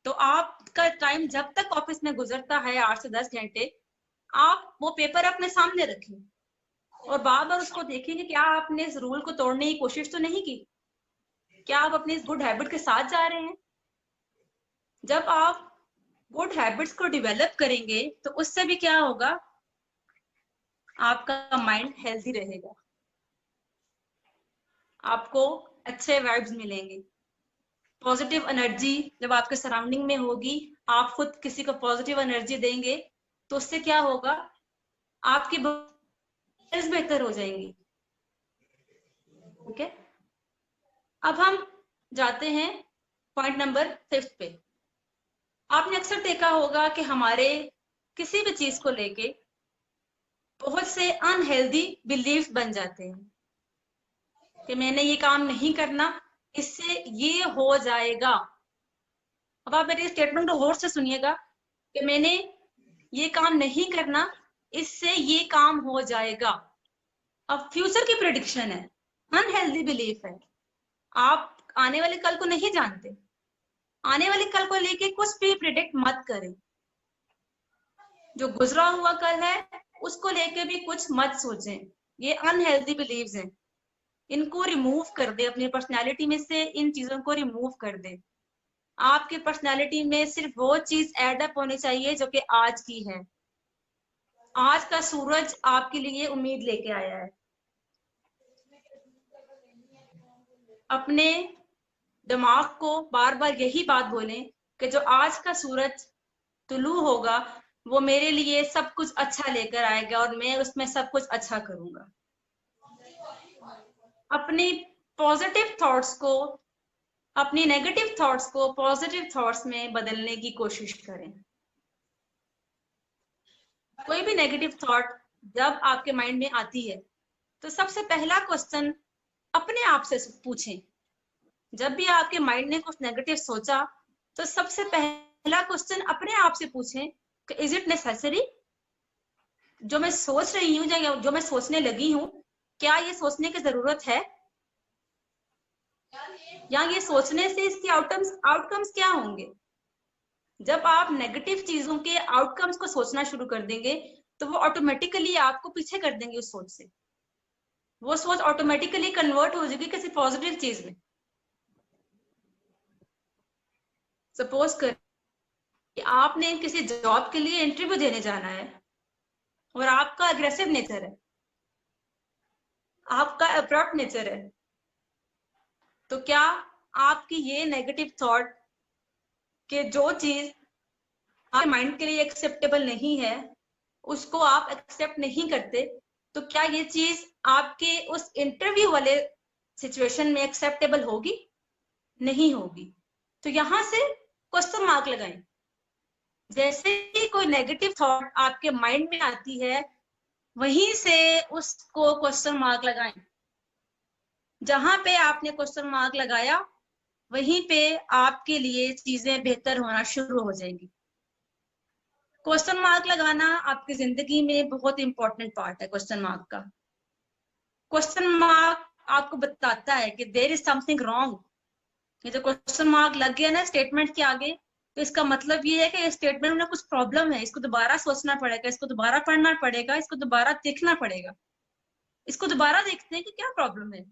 [SPEAKER 2] तो आपका टाइम जब तक ऑफिस में गुजरता है 8 से 10 घंटे, आप वो पेपर अपने सामने रखें और बार बार उसको देखेंगे कि क्या आपने इस रूल को तोड़ने की कोशिश तो नहीं की। क्या आप अपनी इस गुड हैबिट के साथ जा रहे हैं? जब आप गुड हैबिट्स को डेवलप करेंगे तो उससे भी क्या होगा, आपका माइंड हेल्दी रहेगा, आपको अच्छे वाइब्स मिलेंगे, पॉजिटिव एनर्जी जब आपके सराउंडिंग में होगी, आप खुद किसी को पॉजिटिव एनर्जी देंगे तो उससे क्या होगा, आपकी हेल्थ बेहतर हो जाएंगी। ठीक है, अब हम जाते हैं पॉइंट नंबर 5 पे। आपने अक्सर देखा होगा कि हमारे किसी भी चीज को लेके बहुत से अनहेल्दी बिलीव्स बन जाते हैं कि मैंने ये काम नहीं करना, इससे ये हो जाएगा। अब आप मेरी स्टेटमेंट को गौर से सुनिएगा कि मैंने ये काम नहीं करना, इससे ये काम हो जाएगा। अब फ्यूचर की प्रेडिक्शन है, अनहेल्दी बिलीफ है। आप आने वाले कल को नहीं जानते, आने वाले कल को लेके कुछ भी प्रिडिक्ट मत करें। जो गुजरा हुआ कल है उसको लेके भी कुछ मत सोचें, ये अनहेल्दी बिलीव्स हैं। इनको रिमूव कर दे अपनी पर्सनैलिटी में से, इन चीजों को रिमूव कर दे। आपकी पर्सनैलिटी में सिर्फ वो चीज एड अप होनी चाहिए जो कि आज की है। आज का सूरज आपके लिए उम्मीद लेके आया है। अपने दिमाग को बार बार यही बात बोलें कि जो आज का सूरज तुलू होगा वो मेरे लिए सब कुछ अच्छा लेकर आएगा और मैं उसमें सब कुछ अच्छा करूंगा। अपनी पॉजिटिव थॉट्स को, अपनी नेगेटिव थॉट्स को पॉजिटिव थॉट्स में बदलने की कोशिश करें। कोई भी नेगेटिव थॉट जब आपके माइंड में आती है तो सबसे पहला क्वेश्चन अपने आप से पूछें। जब भी आपके माइंड ने कुछ नेगेटिव सोचा तो सबसे पहला क्वेश्चन अपने आप से पूछें कि इज इट नेसेसरी? जो मैं सोच रही हूँ या जो मैं सोचने लगी हूँ, क्या ये सोचने की जरूरत है? या ये सोचने से इसके आउटकम्स क्या होंगे? जब आप नेगेटिव चीजों के आउटकम्स को सोचना शुरू कर देंगे तो वो ऑटोमेटिकली आपको पीछे कर देंगे उस सोच से। वो सोच ऑटोमेटिकली कन्वर्ट हो जाएगी किसी पॉजिटिव चीज में। सपोज कर कि आपने किसी जॉब के लिए इंटरव्यू देने जाना है और आपका अग्रेसिव नेचर है, आपका अब्रप्ट नेचर है, तो क्या आपकी ये नेगेटिव थॉट कि जो चीज आपके माइंड के लिए एक्सेप्टेबल नहीं है उसको आप एक्सेप्ट नहीं करते, तो क्या ये चीज आपके उस इंटरव्यू वाले सिचुएशन में एक्सेप्टेबल होगी? नहीं होगी। तो यहां से क्वेश्चन मार्क लगाएं। जैसे ही कोई नेगेटिव थॉट आपके माइंड में आती है वहीं से उसको क्वेश्चन मार्क लगाएं। जहां पे आपने क्वेश्चन मार्क लगाया वहीं पे आपके लिए चीजें बेहतर होना शुरू हो जाएंगी। क्वेश्चन मार्क लगाना आपकी जिंदगी में बहुत इंपॉर्टेंट पार्ट है। क्वेश्चन मार्क का, क्वेश्चन मार्क आपको बताता है कि देयर इज समथिंग रॉन्ग। ये जो क्वेश्चन मार्क लग गया ना स्टेटमेंट के आगे, तो इसका मतलब ये है कि स्टेटमेंट में कुछ प्रॉब्लम है, इसको दोबारा सोचना पड़ेगा, इसको दोबारा पढ़ना पड़ेगा, इसको दोबारा देखना पड़ेगा। इसको दोबारा देखते हैं कि क्या प्रॉब्लम है।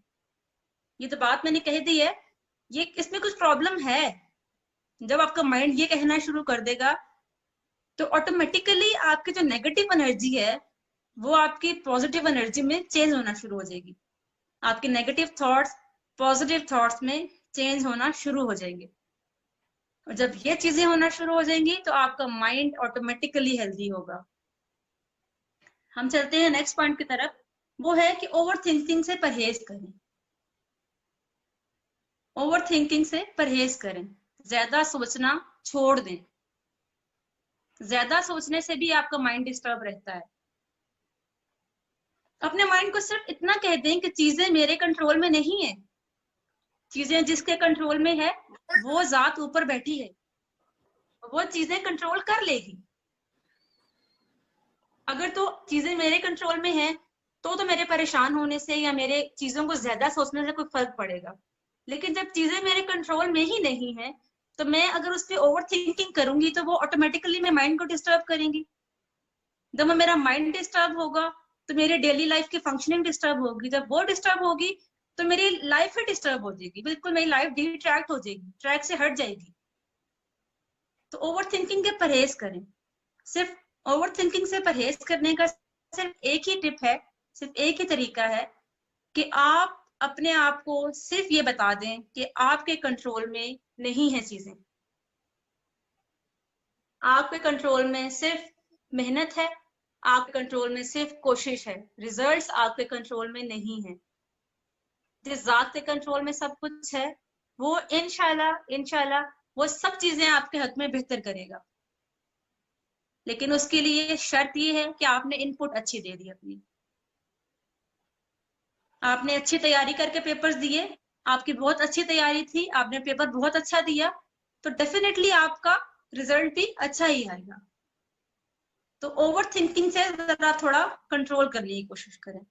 [SPEAKER 2] ये तो बात मैंने कह दी है, ये इसमें कुछ प्रॉब्लम है। जब आपका माइंड ये कहना शुरू कर देगा तो ऑटोमेटिकली आपकी जो नेगेटिव एनर्जी है वो आपकी पॉजिटिव एनर्जी में चेंज होना शुरू हो जाएगी। आपके नेगेटिव थॉट्स पॉजिटिव थॉट्स में चेंज होना शुरू हो जाएंगे। और जब ये चीजें होना शुरू हो जाएंगी तो आपका माइंड ऑटोमेटिकली हेल्दी होगा। हम चलते हैं नेक्स्ट पॉइंट की तरफ, वो है कि ओवर थिंकिंग से परहेज करें। ओवर थिंकिंग से परहेज करें, ज्यादा सोचना छोड़ दें। ज्यादा सोचने से भी आपका माइंड डिस्टर्ब रहता है। अपने माइंड को सिर्फ इतना कह दें कि चीजें मेरे कंट्रोल में नहीं है। चीजें जिसके कंट्रोल में है वो जात ऊपर बैठी है, वो चीजें कंट्रोल कर लेगी। अगर तो चीजें मेरे कंट्रोल में है तो मेरे परेशान होने से या मेरे चीजों को ज्यादा सोचने से कोई फर्क पड़ेगा। लेकिन जब चीजें मेरे कंट्रोल में ही नहीं है तो मैं अगर उस पर ओवर थिंकिंग करूंगी तो वो ऑटोमेटिकली मेरे माइंड को डिस्टर्ब करेंगी। जब मेरा माइंड डिस्टर्ब होगा तो मेरे डेली लाइफ की फंक्शनिंग डिस्टर्ब होगी। जब वो डिस्टर्ब होगी तो मेरी लाइफ ही डिस्टर्ब हो जाएगी, बिल्कुल मेरी लाइफ डिट्रैक्ट हो जाएगी, ट्रैक से हट जाएगी। तो ओवर थिंकिंग के परहेज करें। सिर्फ ओवर थिंकिंग से परहेज करने का सिर्फ एक ही टिप है, सिर्फ एक ही तरीका है कि आप अपने आप को सिर्फ ये बता दें कि आपके कंट्रोल में नहीं है चीजें। आपके कंट्रोल में सिर्फ मेहनत है, आपके कंट्रोल में सिर्फ कोशिश है, रिजल्ट्स आपके कंट्रोल में नहीं है। जिस जात के कंट्रोल में सब कुछ है वो इंशाल्लाह वो सब चीजें आपके हक में बेहतर करेगा। लेकिन उसके लिए शर्त ये है कि आपने इनपुट अच्छी दे दी अपनी, आपने अच्छी तैयारी करके पेपर्स दिए, आपकी बहुत अच्छी तैयारी थी, आपने पेपर बहुत अच्छा दिया, तो डेफिनेटली आपका रिजल्ट भी अच्छा ही आएगा। तो ओवर थिंकिंग से जरा थोड़ा कंट्रोल करने की कोशिश करें।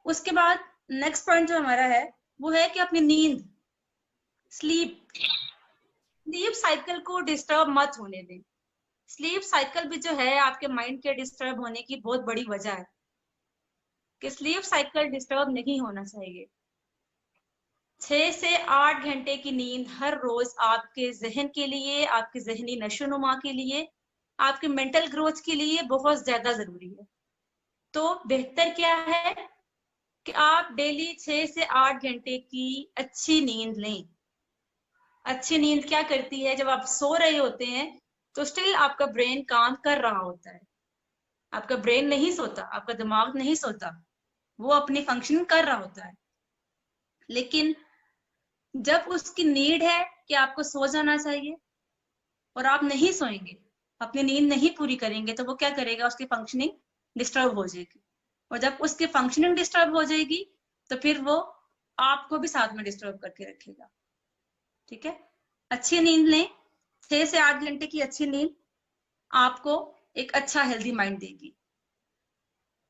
[SPEAKER 2] उसके बाद नेक्स्ट पॉइंट जो हमारा है वो है कि अपनी नींद, स्लीप साइकिल को डिस्टर्ब मत होने दें। स्लीप साइकिल भी जो है आपके माइंड के डिस्टर्ब होने की बहुत बड़ी वजह है कि स्लीप साइकिल डिस्टर्ब नहीं होना चाहिए। 6 से 8 घंटे की नींद हर रोज आपके जहन के लिए, आपकी जहनी नशोनुमा के लिए, आपके मेंटल ग्रोथ के लिए बहुत ज्यादा जरूरी है। तो बेहतर क्या है कि आप डेली 6 से 8 घंटे की अच्छी नींद लें। अच्छी नींद क्या करती है, जब आप सो रहे होते हैं तो स्टिल आपका ब्रेन काम कर रहा होता है, आपका ब्रेन नहीं सोता, आपका दिमाग नहीं सोता, वो अपनी फंक्शन कर रहा होता है। लेकिन जब उसकी नीड है कि आपको सो जाना चाहिए और आप नहीं सोएंगे, अपनी नींद नहीं पूरी करेंगे, तो वो क्या करेगा, उसकी फंक्शनिंग डिस्टर्ब हो जाएगी। और जब उसकी फंक्शनिंग डिस्टर्ब हो जाएगी तो फिर वो आपको भी साथ में डिस्टर्ब करके रखेगा। ठीक है, अच्छी नींद लें, 6 से 8 घंटे की अच्छी नींद आपको एक अच्छा हेल्दी माइंड देगी।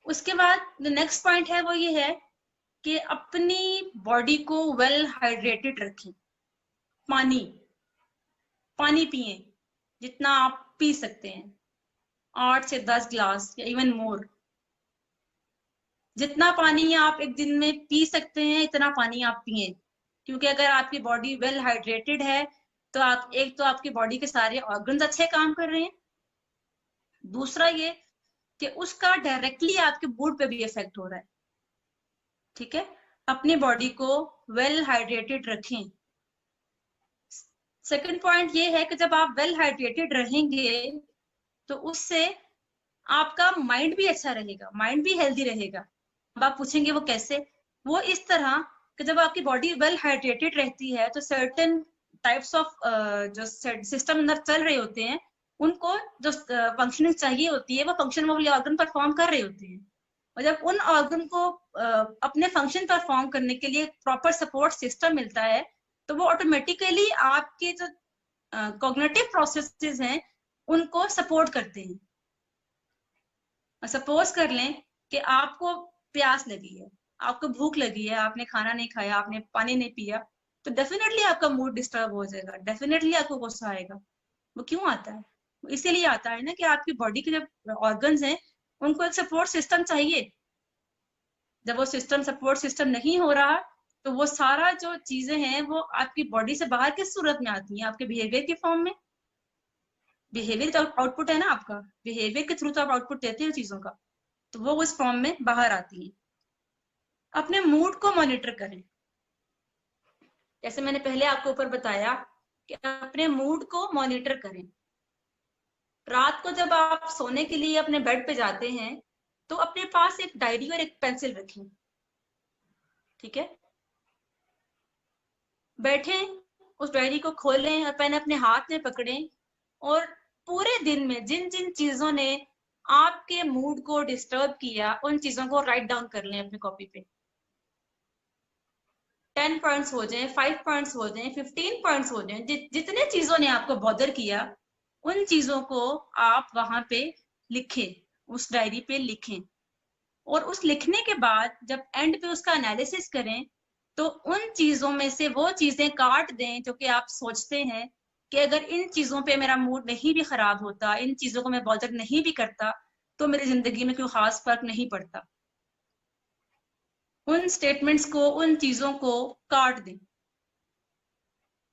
[SPEAKER 2] उसके बाद जो नेक्स्ट पॉइंट है वो ये है कि अपनी बॉडी को वेल हाइड्रेटेड रखें। पानी पिए जितना आप पी सकते हैं, 8 से 10 ग्लास या इवन मोर। जितना पानी आप एक दिन में पी सकते हैं इतना पानी आप पिए, क्योंकि अगर आपकी बॉडी वेल हाइड्रेटेड है तो आप एक तो आपकी बॉडी के सारे ऑर्गन्स अच्छे काम कर रहे हैं, दूसरा ये कि उसका डायरेक्टली आपके मूड पे भी इफेक्ट हो रहा है। ठीक है, अपनी बॉडी को वेल हाइड्रेटेड रखें। सेकंड पॉइंट ये है कि जब आप वेल हाइड्रेटेड रहेंगे तो उससे आपका माइंड भी अच्छा रहेगा, माइंड भी हेल्दी रहेगा। अब आप पूछेंगे वो कैसे? वो इस तरह कि जब आपकी बॉडी वेल हाइड्रेटेड रहती है तो सर्टेन टाइप्स ऑफ जो सिस्टम अंदर चल रहे होते हैं उनको जो फंक्शनिंग चाहिए होती है वो फंक्शन वाले ऑर्गन परफॉर्म कर रहे होते हैं। और जब उन ऑर्गन को अपने फंक्शन परफॉर्म करने के लिए प्रॉपर सपोर्ट सिस्टम मिलता है तो वो ऑटोमेटिकली आपके जो कॉग्निटिव प्रोसेसेस हैं उनको सपोर्ट करते हैं। सपोज कर लें कि आपको प्यास लगी है, आपको भूख लगी है, आपने खाना नहीं खाया, आपने पानी नहीं पिया, तो डेफिनेटली आपका मूड डिस्टर्ब हो जाएगा, डेफिनेटली आपको गुस्सा आएगा। वो क्यों आता है? इसीलिए आता है ना कि आपकी बॉडी के जो ऑर्गन्स हैं उनको एक सपोर्ट सिस्टम चाहिए। जब वो सिस्टम सपोर्ट सिस्टम नहीं हो रहा तो वो सारा जो चीजें हैं वो आपकी बॉडी से बाहर किस सूरत में आती हैं? आपके बिहेवियर के फॉर्म में। बिहेवियर तो आउटपुट है ना आपका, बिहेवियर के थ्रू तो आप आउटपुट देते हो चीजों का, तो वो उस फॉर्म में बाहर आती है। अपने मूड को मॉनिटर करें, जैसे मैंने पहले आपको ऊपर बताया कि अपने मूड को मॉनिटर करें। रात को जब आप सोने के लिए अपने बेड पे जाते हैं तो अपने पास एक डायरी और एक पेंसिल रखें। ठीक है, बैठे उस डायरी को खोलें और पेन अपने हाथ में पकड़ें और पूरे दिन में जिन जिन चीजों ने आपके मूड को डिस्टर्ब किया उन चीजों को राइट डाउन कर लें अपनी कॉपी पे। 10 पॉइंट्स हो जाएं, 5 पॉइंट्स हो जाएं, 15 पॉइंट्स हो जाएं, जितने चीजों ने आपको बॉदर किया उन चीजों को आप वहां पे लिखें, उस डायरी पे लिखें। और उस लिखने के बाद जब एंड पे उसका एनालिसिस करें तो उन चीजों में से वो चीजें काट दें जो कि आप सोचते हैं कि अगर इन चीजों पे मेरा मूड नहीं भी खराब होता, इन चीजों को मैं बॉदर नहीं भी करता, तो मेरी जिंदगी में कोई खास फर्क नहीं पड़ता। उन स्टेटमेंट्स को, उन चीजों को काट दें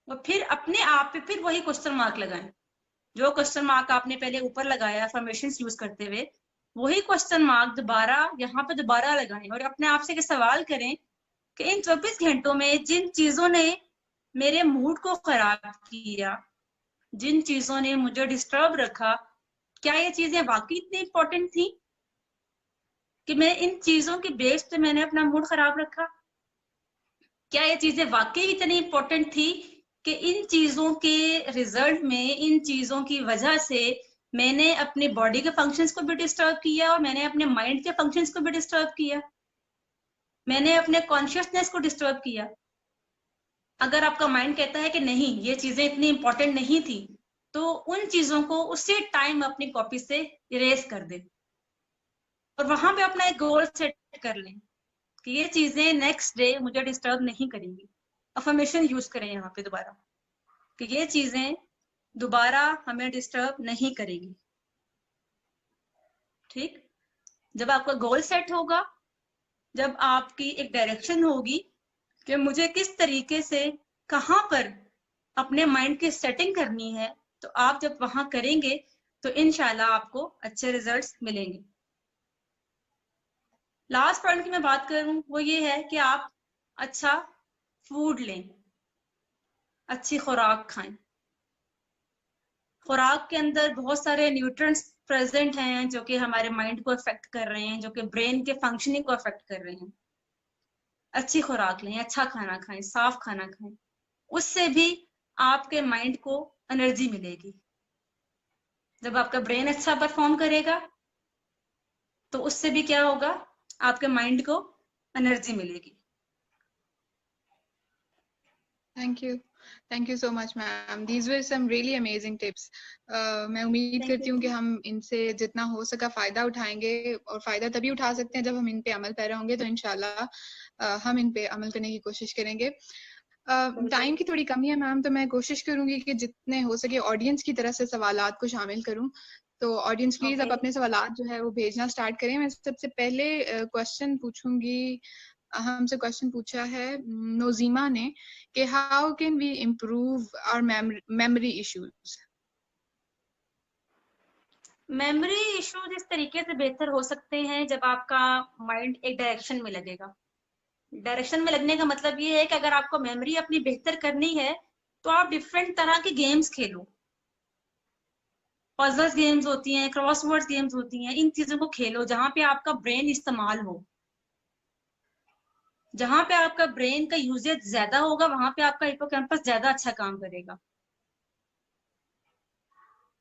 [SPEAKER 2] और फिर अपने आप पे फिर वही क्वेश्चन मार्क लगाएं। जो क्वेश्चन मार्क आपने पहले ऊपर लगाया अफर्मेशंस यूज करते हुए, वही क्वेश्चन मार्क दोबारा यहाँ पे दोबारा लगाएं और अपने आप से सवाल करें कि इन 24 घंटों में जिन चीजों ने मेरे मूड को खराब किया, जिन चीजों ने मुझे डिस्टर्ब रखा, क्या ये चीजें वाकई इतनी इंपॉर्टेंट थी कि मैं इन चीजों की बेस पे मैंने अपना मूड खराब रखा? क्या ये चीजें वाकई इतनी इंपॉर्टेंट थी कि इन चीजों के रिजल्ट में, इन चीजों की वजह से मैंने अपने बॉडी के फंक्शंस को भी डिस्टर्ब किया और मैंने अपने माइंड के फंक्शंस को भी डिस्टर्ब किया, मैंने अपने कॉन्शियसनेस को डिस्टर्ब किया? अगर आपका माइंड कहता है कि नहीं ये चीजें इतनी इंपॉर्टेंट नहीं थी, तो उन चीजों को उसी टाइम अपनी कॉपी से इरेज कर दे और वहां पे अपना एक गोल सेट कर लें कि ये चीजें नेक्स्ट डे मुझे डिस्टर्ब नहीं करेंगी। अफर्मेशन यूज करें यहाँ पे दोबारा कि ये चीजें दोबारा हमें डिस्टर्ब नहीं करेगी। ठीक, जब आपका गोल सेट होगा, जब आपकी एक डायरेक्शन होगी कि मुझे किस तरीके से कहाँ पर अपने माइंड की सेटिंग करनी है, तो आप जब वहां करेंगे तो इंशाल्लाह आपको अच्छे रिजल्ट्स मिलेंगे। लास्ट पॉइंट की मैं बात करूं वो ये है कि आप अच्छा फूड लें, अच्छी खुराक खाएं। खुराक के अंदर बहुत सारे न्यूट्रिएंट्स प्रेजेंट हैं जो कि हमारे माइंड को अफेक्ट कर रहे हैं, जो कि ब्रेन के फंक्शनिंग को अफेक्ट कर रहे हैं। अच्छी खुराक लें, अच्छा खाना खाएं, साफ खाना खाएं, उससे भी आपके माइंड को एनर्जी मिलेगी। जब आपका ब्रेन अच्छा परफॉर्म करेगा तो उससे भी क्या होगा, आपके माइंड को एनर्जी मिलेगी।
[SPEAKER 1] Thank you so much ma'am, these were some really amazing tips. मैं उम्मीद करती हूँ कि हम इनसे जितना हो सका फायदा उठाएंगे, और फायदा तभी उठा सकते हैं जब हम इन पे अमल पैरा होंगे। तो इंशाल्लाह हम इन पे अमल करने की कोशिश करेंगे। टाइम की थोड़ी कमी है मैम, तो मैं कोशिश करूंगी कि जितने हो सके ऑडियंस की तरफ से सवालात को शामिल करूं। तो ऑडियंस प्लीज आप अपने सवालात जो है वो भेजना स्टार्ट करें। मैं सबसे पहले क्वेश्चन पूछूंगी। हमसे क्वेश्चन पूछा है नोजीमा ने कि how can we improve our memory issues.
[SPEAKER 2] Memory issues इस तरीके से बेहतर हो सकते हैं जब आपका माइंड एक डायरेक्शन में लगेगा। डायरेक्शन में लगने का मतलब ये है कि अगर आपको मेमोरी अपनी बेहतर करनी है तो आप डिफरेंट तरह के गेम्स खेलो। पजल्स गेम्स होती हैं, क्रॉसवर्ड्स गेम्स होती हैं, इन चीजों को खेलो जहां पे आपका ब्रेन इस्तेमाल हो। जहां पे आपका ब्रेन का यूजेज ज्यादा होगा वहां पे आपका हिप्पोकैम्पस ज्यादा अच्छा काम करेगा।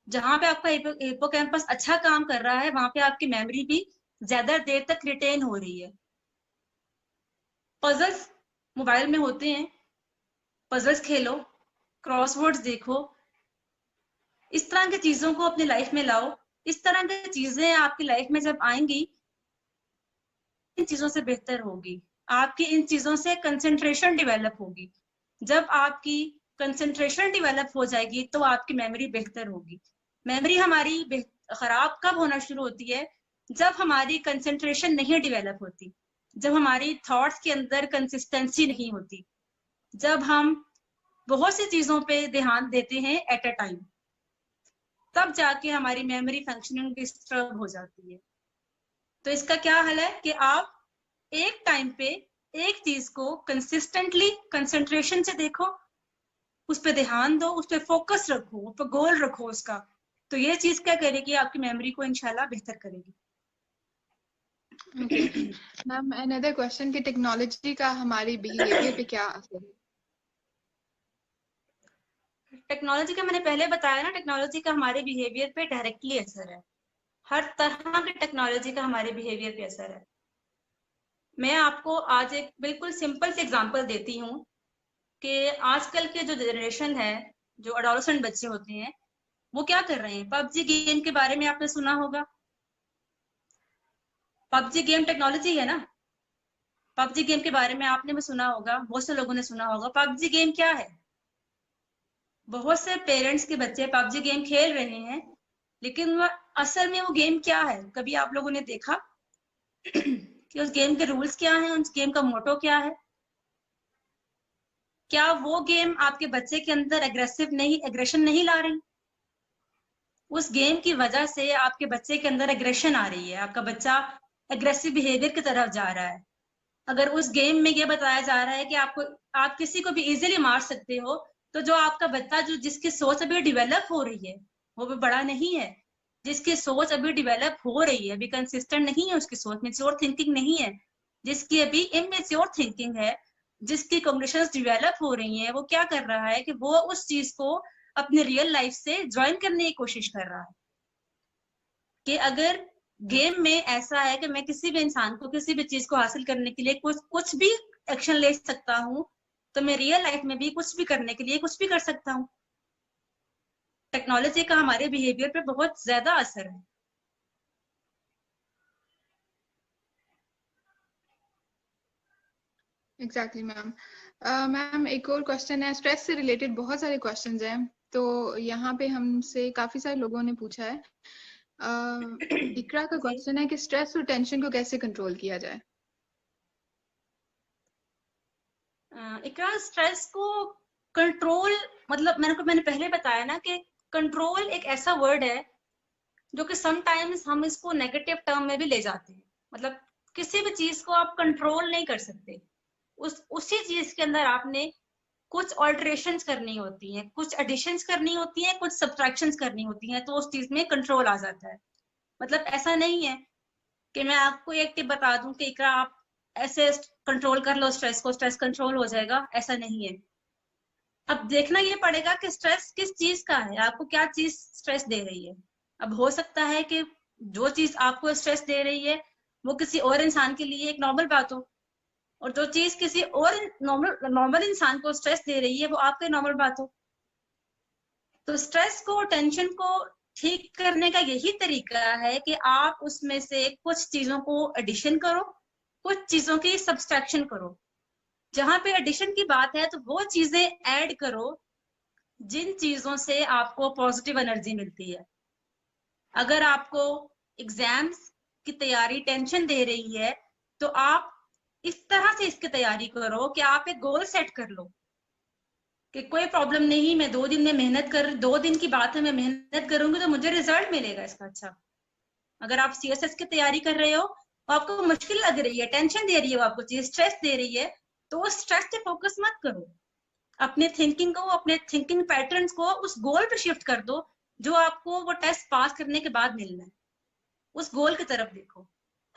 [SPEAKER 2] जहां पे आपका हिप्पोकैम्पस अच्छा काम कर रहा है वहां पे आपकी मेमोरी भी ज्यादा देर तक रिटेन हो रही है। पजल्स मोबाइल में होते हैं, पजल्स खेलो, क्रॉसवर्ड्स देखो, इस तरह की चीजों को अपनी लाइफ में लाओ। इस तरह की चीजें आपकी लाइफ में जब आएंगी, इन चीजों से बेहतर होगी, आपकी इन चीजों से कंसंट्रेशन डेवलप होगी। जब आपकी कंसंट्रेशन डेवलप हो जाएगी तो आपकी मेमोरी बेहतर होगी। मेमोरी हमारी खराब कब होना शुरू होती है, जब हमारी कंसंट्रेशन नहीं डेवलप होती, जब हमारी थॉट्स के अंदर कंसिस्टेंसी नहीं होती, जब हम बहुत सी चीजों पे ध्यान देते हैं एट अ टाइम, तब जाके हमारी मेमोरी फंक्शनिंग डिस्टर्ब हो जाती है। तो इसका क्या हल है कि आप एक टाइम पे एक चीज को कंसिस्टेंटली कंसंट्रेशन से देखो, उस पर ध्यान दो, उस पर फोकस रखो, उस पर गोल रखो उसका। तो ये चीज क्या करेगी, आपकी मेमोरी को इंशाल्लाह बेहतर करेगी।
[SPEAKER 1] मैम अनदर क्वेश्चन कि टेक्नोलॉजी का हमारी बिहेवियर पे क्या असर है।
[SPEAKER 2] टेक्नोलॉजी का मैंने पहले बताया ना, टेक्नोलॉजी का हमारे बिहेवियर पे डायरेक्टली असर है। हर तरह की टेक्नोलॉजी का हमारे बिहेवियर पे असर है। मैं आपको आज एक बिल्कुल सिंपल सी एग्जांपल देती हूँ कि आजकल के जो जनरेशन है, जो एडोलेसेंट बच्चे होते हैं, वो क्या कर रहे हैं। पबजी गेम के बारे में आपने सुना होगा। पबजी गेम टेक्नोलॉजी है ना। पबजी गेम के बारे में आपने भी सुना होगा, बहुत से लोगों ने सुना होगा। पबजी गेम क्या है। बहुत से पेरेंट्स के बच्चे पबजी गेम खेल रहे हैं, लेकिन असल में वो गेम क्या है, कभी आप लोगों ने देखा? कि उस गेम के रूल्स क्या हैं, उस गेम का मोटो क्या है। क्या वो गेम आपके बच्चे के अंदर एग्रेशन नहीं ला रही? उस गेम की वजह से आपके बच्चे के अंदर एग्रेशन आ रही है, आपका बच्चा एग्रेसिव बिहेवियर की तरफ जा रहा है। अगर उस गेम में ये बताया जा रहा है कि आप किसी को भी इजीली मार सकते हो, तो जो आपका बच्चा जिसकी सोच अभी डेवलप हो रही है, वो भी बड़ा नहीं है, जिसकी सोच अभी डेवलप हो रही है, अभी कंसिस्टेंट नहीं है, उसकी सोच मैच्योर थिंकिंग नहीं है, जिसकी अभी इमेच्योर थिंकिंग है, जिसकी कॉग्निशंस डेवलप हो रही हैं, वो क्या कर रहा है कि वो उस चीज को अपनी रियल लाइफ से ज्वाइन करने की कोशिश कर रहा है। कि अगर गेम में ऐसा है कि मैं किसी भी इंसान को किसी भी चीज को हासिल करने के लिए कुछ भी एक्शन ले सकता हूँ, तो मैं रियल लाइफ में भी कुछ भी करने के लिए कुछ भी कर सकता हूँ। टेक्नोलॉजी का हमारे बिहेवियर पे बहुत ज्यादा असर है।
[SPEAKER 1] Exactly ma'am. मैम एक और क्वेश्चन है, स्ट्रेस से रिलेटेड बहुत सारे क्वेश्चंस हैं, तो यहाँ पे हमसे काफी सारे लोगों ने पूछा है। इकरा का क्वेश्चन है कि स्ट्रेस और टेंशन को कैसे कंट्रोल किया जाए।
[SPEAKER 2] इकरा, स्ट्रेस को कंट्रोल मतलब मैंने पहले बताया ना कि कंट्रोल एक ऐसा वर्ड है जो कि समटाइम्स हम इसको नेगेटिव टर्म में भी ले जाते हैं। मतलब किसी भी चीज को आप कंट्रोल नहीं कर सकते, उसी चीज के अंदर आपने कुछ ऑल्टरेशंस करनी होती हैं, कुछ एडिशंस करनी होती हैं, कुछ सब्ट्रैक्शंस करनी होती हैं, तो उस चीज में कंट्रोल आ जाता है। मतलब ऐसा नहीं है कि मैं आपको एक टिप बता दूं कि इकरा आप ऐसे कंट्रोल कर लो स्ट्रेस को, स्ट्रेस कंट्रोल हो जाएगा, ऐसा नहीं है। अब देखना ये पड़ेगा कि स्ट्रेस किस चीज का है, आपको क्या चीज स्ट्रेस दे रही है। अब हो सकता है कि जो चीज आपको स्ट्रेस दे रही है वो किसी और इंसान के लिए एक नॉर्मल बात हो, और जो चीज किसी और नॉर्मल इंसान को स्ट्रेस दे रही है वो आपके नॉर्मल बात हो। तो स्ट्रेस को, टेंशन को ठीक करने का यही तरीका है कि आप उसमें से कुछ चीजों को एडिशन करो, कुछ चीजों की सब्सट्रैक्शन करो। जहां पे एडिशन की बात है तो वो चीजें ऐड करो जिन चीजों से आपको पॉजिटिव एनर्जी मिलती है। अगर आपको एग्जाम्स की तैयारी टेंशन दे रही है, तो आप इस तरह से इसकी तैयारी करो कि आप एक गोल सेट कर लो कि कोई प्रॉब्लम नहीं, मैं 2 दिन में मेहनत कर 2 दिन की बात है, मैं मेहनत करूंगी तो मुझे रिजल्ट मिलेगा इसका अच्छा। अगर आप सीएसएस की तैयारी कर रहे हो, आपको मुश्किल लग रही है, टेंशन दे रही है, आपको चीज स्ट्रेस दे रही है, तो उस स्ट्रेस पे फोकस मत करो। अपने थिंकिंग को, अपने थिंकिंग पैटर्न्स को उस गोल पे शिफ्ट कर दो जो आपको वो टेस्ट पास करने के बाद मिलना है। उस गोल की तरफ देखो।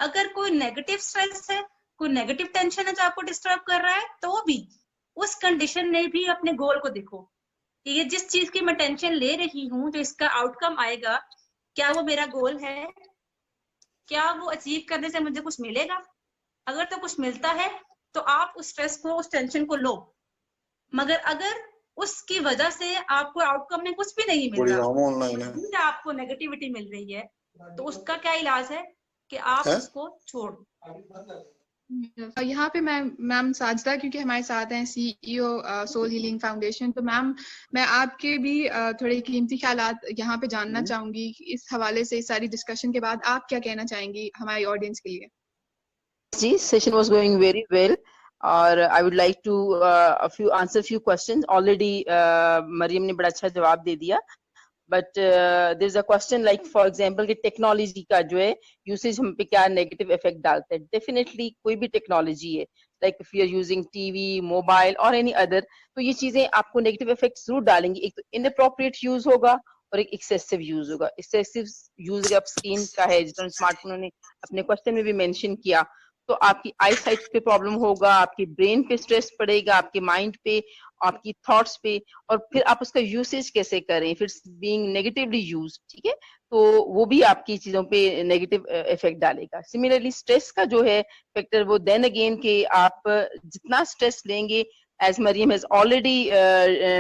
[SPEAKER 2] अगर कोई नेगेटिव स्ट्रेस है, कोई नेगेटिव टेंशन है जो आपको डिस्टर्ब कर रहा है, तो भी उस कंडीशन में भी अपने गोल को देखो कि ये जिस चीज की मैं टेंशन ले रही हूँ, जो इसका आउटकम आएगा, क्या वो मेरा गोल है, क्या वो अचीव करने से मुझे कुछ मिलेगा। अगर तो कुछ मिलता है तो आप उस स्ट्रेस को, उस टेंशन को लो। मगर अगर उसकी वजह से आपको आउटकम में कुछ भी नहीं मिल रहा, आपको नेगेटिविटी मिल रही है, तो उसका क्या इलाज है कि आप उसको छोड़ो।
[SPEAKER 1] यहाँ पे मैम साजिदा क्योंकि हमारे साथ हैं, सीईओ सोल हीलिंग फाउंडेशन, तो मैम मैं आपके भी थोड़े कीमती ख्यालात यहाँ पे जानना चाहूंगी। इस हवाले से इस सारी डिस्कशन के बाद आप क्या कहना चाहेंगी हमारी ऑडियंस के लिए।
[SPEAKER 3] जी, session was going very well और I would like to answer few questions. Already Mariam ने बड़ा अच्छा जवाब दे दिया, but there is a question like for example कि टेक्नोलॉजी का जो है यूसेज हम पे क्या नेगेटिव इफेक्ट डालता है। डेफिनेटली कोई भी टेक्नोलॉजी है, like if you are using TV, mobile और एनी अदर, तो ये चीजें आपको नेगेटिव इफेक्ट जरूर डालेंगी। एक तो इनअप्रोप्रिएट यूज होगा और एक एक्सेसिव यूज होगा। एक्सेसिव यूज अब स्क्रीन का है, जितना स्मार्टफोन ने अपने क्वेश्चन में भी मेंशन किया, तो आपकी आई साइट पे प्रॉब्लम होगा, आपके ब्रेन पे स्ट्रेस पड़ेगा, आपके माइंड पे, आपकी थॉट्स पे, और फिर आप उसका यूसेज कैसे करें, फिर बीइंग नेगेटिवली यूज, ठीक है, तो वो भी आपकी चीजों पे नेगेटिव इफेक्ट डालेगा। सिमिलरली स्ट्रेस का जो है फैक्टर, वो देन अगेन कि आप जितना स्ट्रेस लेंगे, as Mariam has already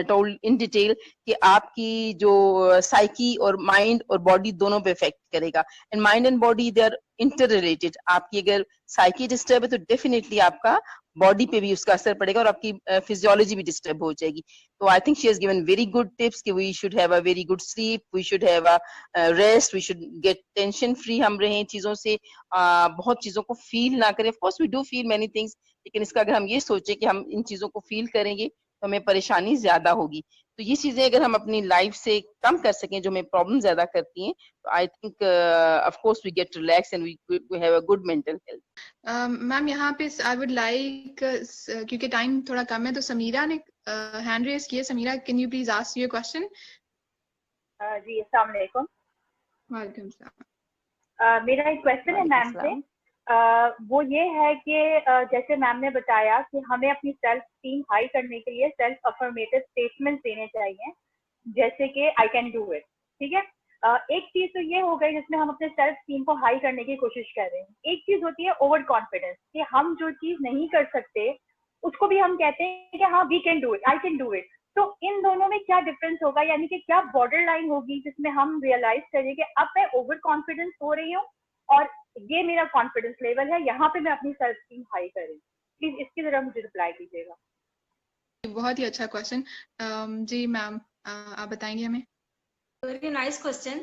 [SPEAKER 3] told in detail कि आपकी जो साइकी और माइंड और बॉडी दोनों पे इफेक्ट करेगा। And mind and body they are interrelated. आपकी अगर साइकी डिस्टर्ब है तो डेफिनेटली आपका बॉडी पे भी उसका असर पड़ेगा और आपकी फिजियोलॉजी भी डिस्टर्ब हो जाएगी। तो I think she has given very good tips कि we should have a very good sleep, we should have a rest, we should get tension free, हम रहें चीजों से, बहुत चीजों को फील ना करें। Of course we do feel many things, लेकिन इसका अगर हम ये सोचे कि हम इन चीजों को फील करेंगे तो हमें परेशानी ज्यादा होगी। तो ये चीजें अगर हम अपनी लाइफ से कम कर सकें जो हमें प्रॉब्लम ज्यादा करती हैं, तो I think of course we get relax and we have a good mental health.
[SPEAKER 1] Ma'am यहाँ पे आई वुड लाइक, क्योंकि टाइम थोड़ा कम है, तो समीरा ने हैंड रेज किया। Sameera, can you please ask your question?
[SPEAKER 4] जी, अस्सलाम वालेकुम।
[SPEAKER 1] वालेकुम सलाम।
[SPEAKER 4] मेरा एक क्वेश्चन है मैम से। वो ये है कि जैसे मैम ने बताया कि हमें अपनी सेल्फ स्टीम हाई करने के लिए सेल्फ अफर्मेटिव स्टेटमेंट देने चाहिए, जैसे कि आई कैन डू इट। ठीक है, एक चीज तो ये हो गई जिसमें हम अपने सेल्फ स्टीम को हाई करने की कोशिश कर रहे हैं। एक चीज होती है ओवर कॉन्फिडेंस, कि हम जो चीज नहीं कर सकते उसको भी हम कहते हैं कि हाँ we can do it, I can do it. तो इन दोनों में क्या डिफरेंस होगा, यानी कि क्या बॉर्डर लाइन होगी जिसमें हम रियलाइज करें कि अब मैं ओवर कॉन्फिडेंस हो रही हूँ और ये मेरा कॉन्फिडेंस लेवल है, यहाँ पे मैं अपनी सेल्फ स्टीम हाई करूँ? प्लीज इसकी तरह मुझे रिप्लाई कीजिएगा।
[SPEAKER 1] बहुत ही अच्छा क्वेश्चन। जी मैम, आप बताएंगे हमें?
[SPEAKER 2] वेरी नाइस क्वेश्चन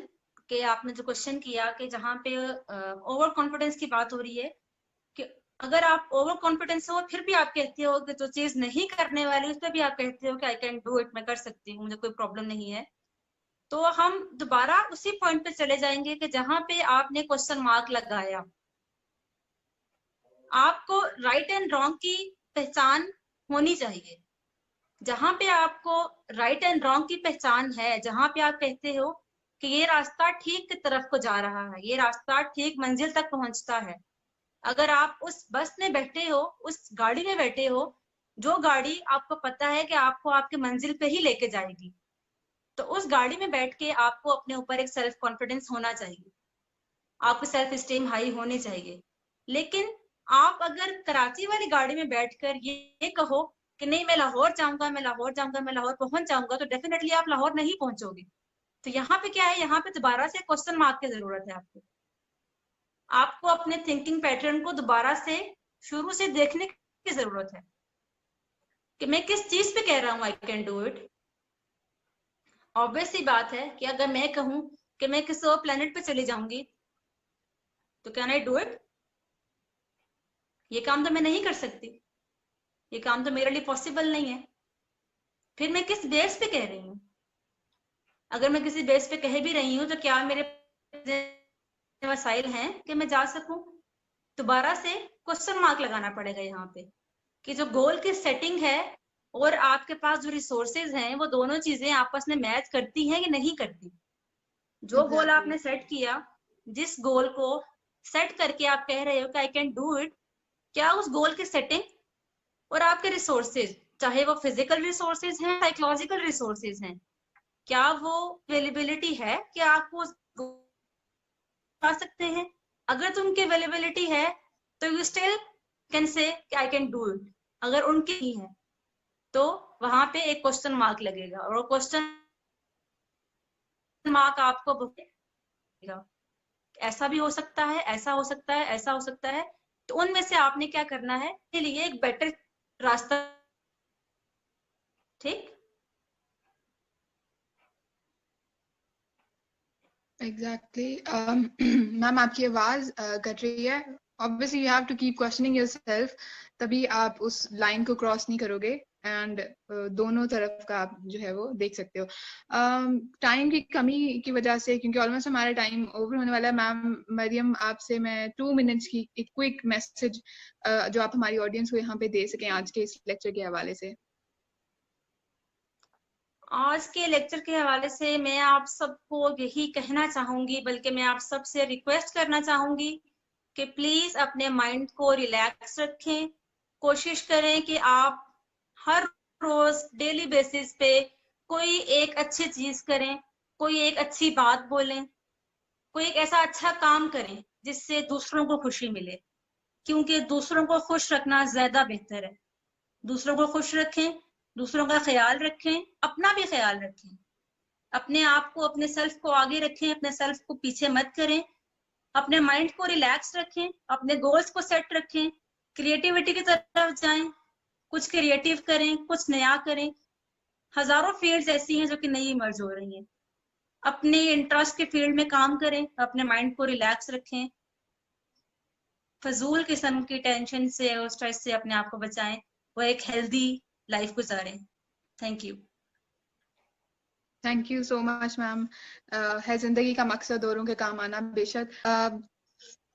[SPEAKER 2] कि आपने जो क्वेश्चन किया कि जहाँ पे ओवर कॉन्फिडेंस की बात हो रही है, कि अगर आप ओवर कॉन्फिडेंस हो फिर भी आप कहते हो कि जो चीज नहीं करने वाली उस पर भी आप कहते हो कि आई कैन डू इट, मैं कर सकती हूँ, मुझे कोई प्रॉब्लम नहीं है, तो हम दोबारा उसी पॉइंट पे चले जाएंगे कि जहां पे आपने क्वेश्चन मार्क लगाया। आपको राइट एंड रॉन्ग की पहचान होनी चाहिए। जहां पे आपको राइट एंड रॉन्ग की पहचान है, जहां पे आप कहते हो कि ये रास्ता ठीक की तरफ को जा रहा है, ये रास्ता ठीक मंजिल तक पहुंचता है। अगर आप उस बस में बैठे हो, उस गाड़ी में बैठे हो, जो गाड़ी आपको पता है कि आपको आपके मंजिल पे ही लेके जाएगी, तो उस गाड़ी में बैठ के आपको अपने ऊपर एक सेल्फ कॉन्फिडेंस होना चाहिए, आपको सेल्फ स्टीम हाई होनी चाहिए। लेकिन आप अगर कराची वाली गाड़ी में बैठकर ये कहो कि नहीं मैं लाहौर जाऊंगा, मैं लाहौर जाऊंगा, मैं लाहौर पहुंच जाऊंगा, तो डेफिनेटली आप लाहौर नहीं पहुंचोगे। तो यहाँ पे क्या है, यहाँ पे दोबारा से क्वेश्चन मार्क की जरूरत है। आपको अपने थिंकिंग पैटर्न को दोबारा से शुरू से देखने की जरूरत है कि मैं किस चीज पे कह रहा हूँ I can do it. Obvious सी बात है कि अगर मैं कहूं कि मैं किसी और प्लेनेट पे चली जाऊंगी, तो कैन आई डू इट? ये काम तो मैं नहीं कर सकती, ये काम तो मेरे लिए पॉसिबल नहीं है। फिर मैं किस बेस पे कह रही हूँ? अगर मैं किसी बेस पे कह भी रही हूँ तो क्या मेरे वसाइल हैं कि मैं जा सकूं? दोबारा से क्वेश्चन मार्क लगाना पड़ेगा यहाँ पे कि जो गोल की सेटिंग है और आपके पास जो रिसोर्सेज हैं, वो दोनों चीजें आपस में मैच करती हैं कि नहीं करती। जो गोल आपने सेट किया, जिस गोल को सेट करके आप कह रहे हो कि आई कैन डू इट, क्या उस गोल की सेटिंग और आपके रिसोर्सेज, चाहे वो फिजिकल रिसोर्सेज हैं, साइकोलॉजिकल रिसोर्सेज हैं, क्या वो अवेलेबिलिटी है कि आपको आ सकते हैं? अगर तो उनकी अवेलेबिलिटी है तो you still can say I can do it. अगर उनकी नहीं है तो वहां पे एक क्वेश्चन मार्क लगेगा, और क्वेश्चन मार्क आपको ऐसा भी हो सकता है, ऐसा हो सकता है, ऐसा हो सकता है। तो उनमें से आपने क्या करना है, इसके लिए एक बेटर रास्ता। ठीक,
[SPEAKER 1] एग्जैक्टली। मैम आपकी आवाज कट रही है। Obviously you have to keep questioning yourself, तभी आप उस लाइन को क्रॉस नहीं करोगे, एंड दोनों तरफ का आप जो है वो देख सकते हो। टाइम की कमी की वजह से, क्योंकि ऑलमोस्ट हमारा टाइम ओवर होने वाला है, मैम मरियम आपसे मैं 2 मिनट्स की एक क्विक मैसेज जो आप हमारी ऑडियंस को यहाँ पे दे सकें आज के इस लेक्चर के हवाले से।
[SPEAKER 2] आज के लेक्चर के हवाले से मैं आप सबको यही कहना चाहूंगी, बल्कि मैं आप सबसे रिक्वेस्ट करना चाहूंगी कि प्लीज अपने माइंड को रिलैक्स रखें। कोशिश करें कि आप हर रोज डेली बेसिस पे कोई एक अच्छी चीज करें, कोई एक अच्छी बात बोलें, कोई एक ऐसा अच्छा काम करें जिससे दूसरों को खुशी मिले, क्योंकि दूसरों को खुश रखना ज्यादा बेहतर है। दूसरों को खुश रखें, दूसरों का ख्याल रखें, अपना भी ख्याल रखें। अपने आप को, अपने सेल्फ को आगे रखें, अपने सेल्फ को पीछे मत करें, अपने माइंड को रिलैक्स रखें, अपने गोल्स को सेट रखें, क्रिएटिविटी की तरफ जाएं, कुछ क्रिएटिव करें, कुछ नया करें। हजारों फील्ड्स ऐसी हैं जो कि नई इमर्ज हो रही हैं। अपने इंटरेस्ट के फील्ड में काम करें, अपने माइंड को रिलैक्स रखें, फजूल किस्म की टेंशन से और स्ट्रेस से अपने आप को बचाएं, वो एक हेल्दी लाइफ गुजारें। Thank you.
[SPEAKER 1] Thank you so much ma'am. है जिंदगी का मकसद औरों के काम आना। बेशक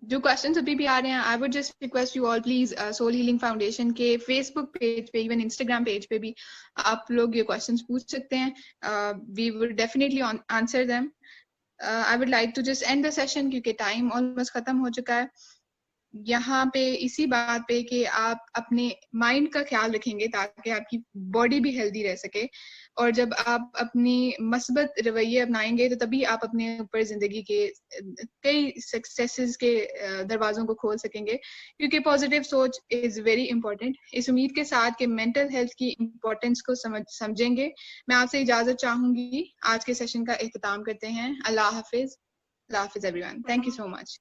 [SPEAKER 1] जो क्वेश्चंस अभी भी आ रहे हैं, I would just request you all please soul healing foundation के फेसबुक पेज पे, इवन इंस्टाग्राम पेज पे भी आप लोग ये क्वेश्चंस पूछ सकते हैं। We will definitely answer them. I would like to just end the session क्योंकि टाइम ऑलमोस्ट खत्म हो चुका है। यहाँ पे इसी बात पे कि आप अपने माइंड का ख्याल रखेंगे ताकि आपकी बॉडी भी हेल्दी रह सके, और जब आप अपनी मस्बत रवैये अपनाएंगे तो तभी आप अपने ऊपर जिंदगी के कई सक्सेसेस के दरवाजों को खोल सकेंगे, क्योंकि पॉजिटिव सोच इज वेरी इंपॉर्टेंट। इस उम्मीद के साथ कि मेंटल हेल्थ की इम्पोर्टेंस को समझेंगे, मैं आपसे इजाजत चाहूंगी। आज के सेशन का इख्तिताम करते हैं। अल्लाह हाफिज। अल्लाह हाफिज everyone. Thank you so much.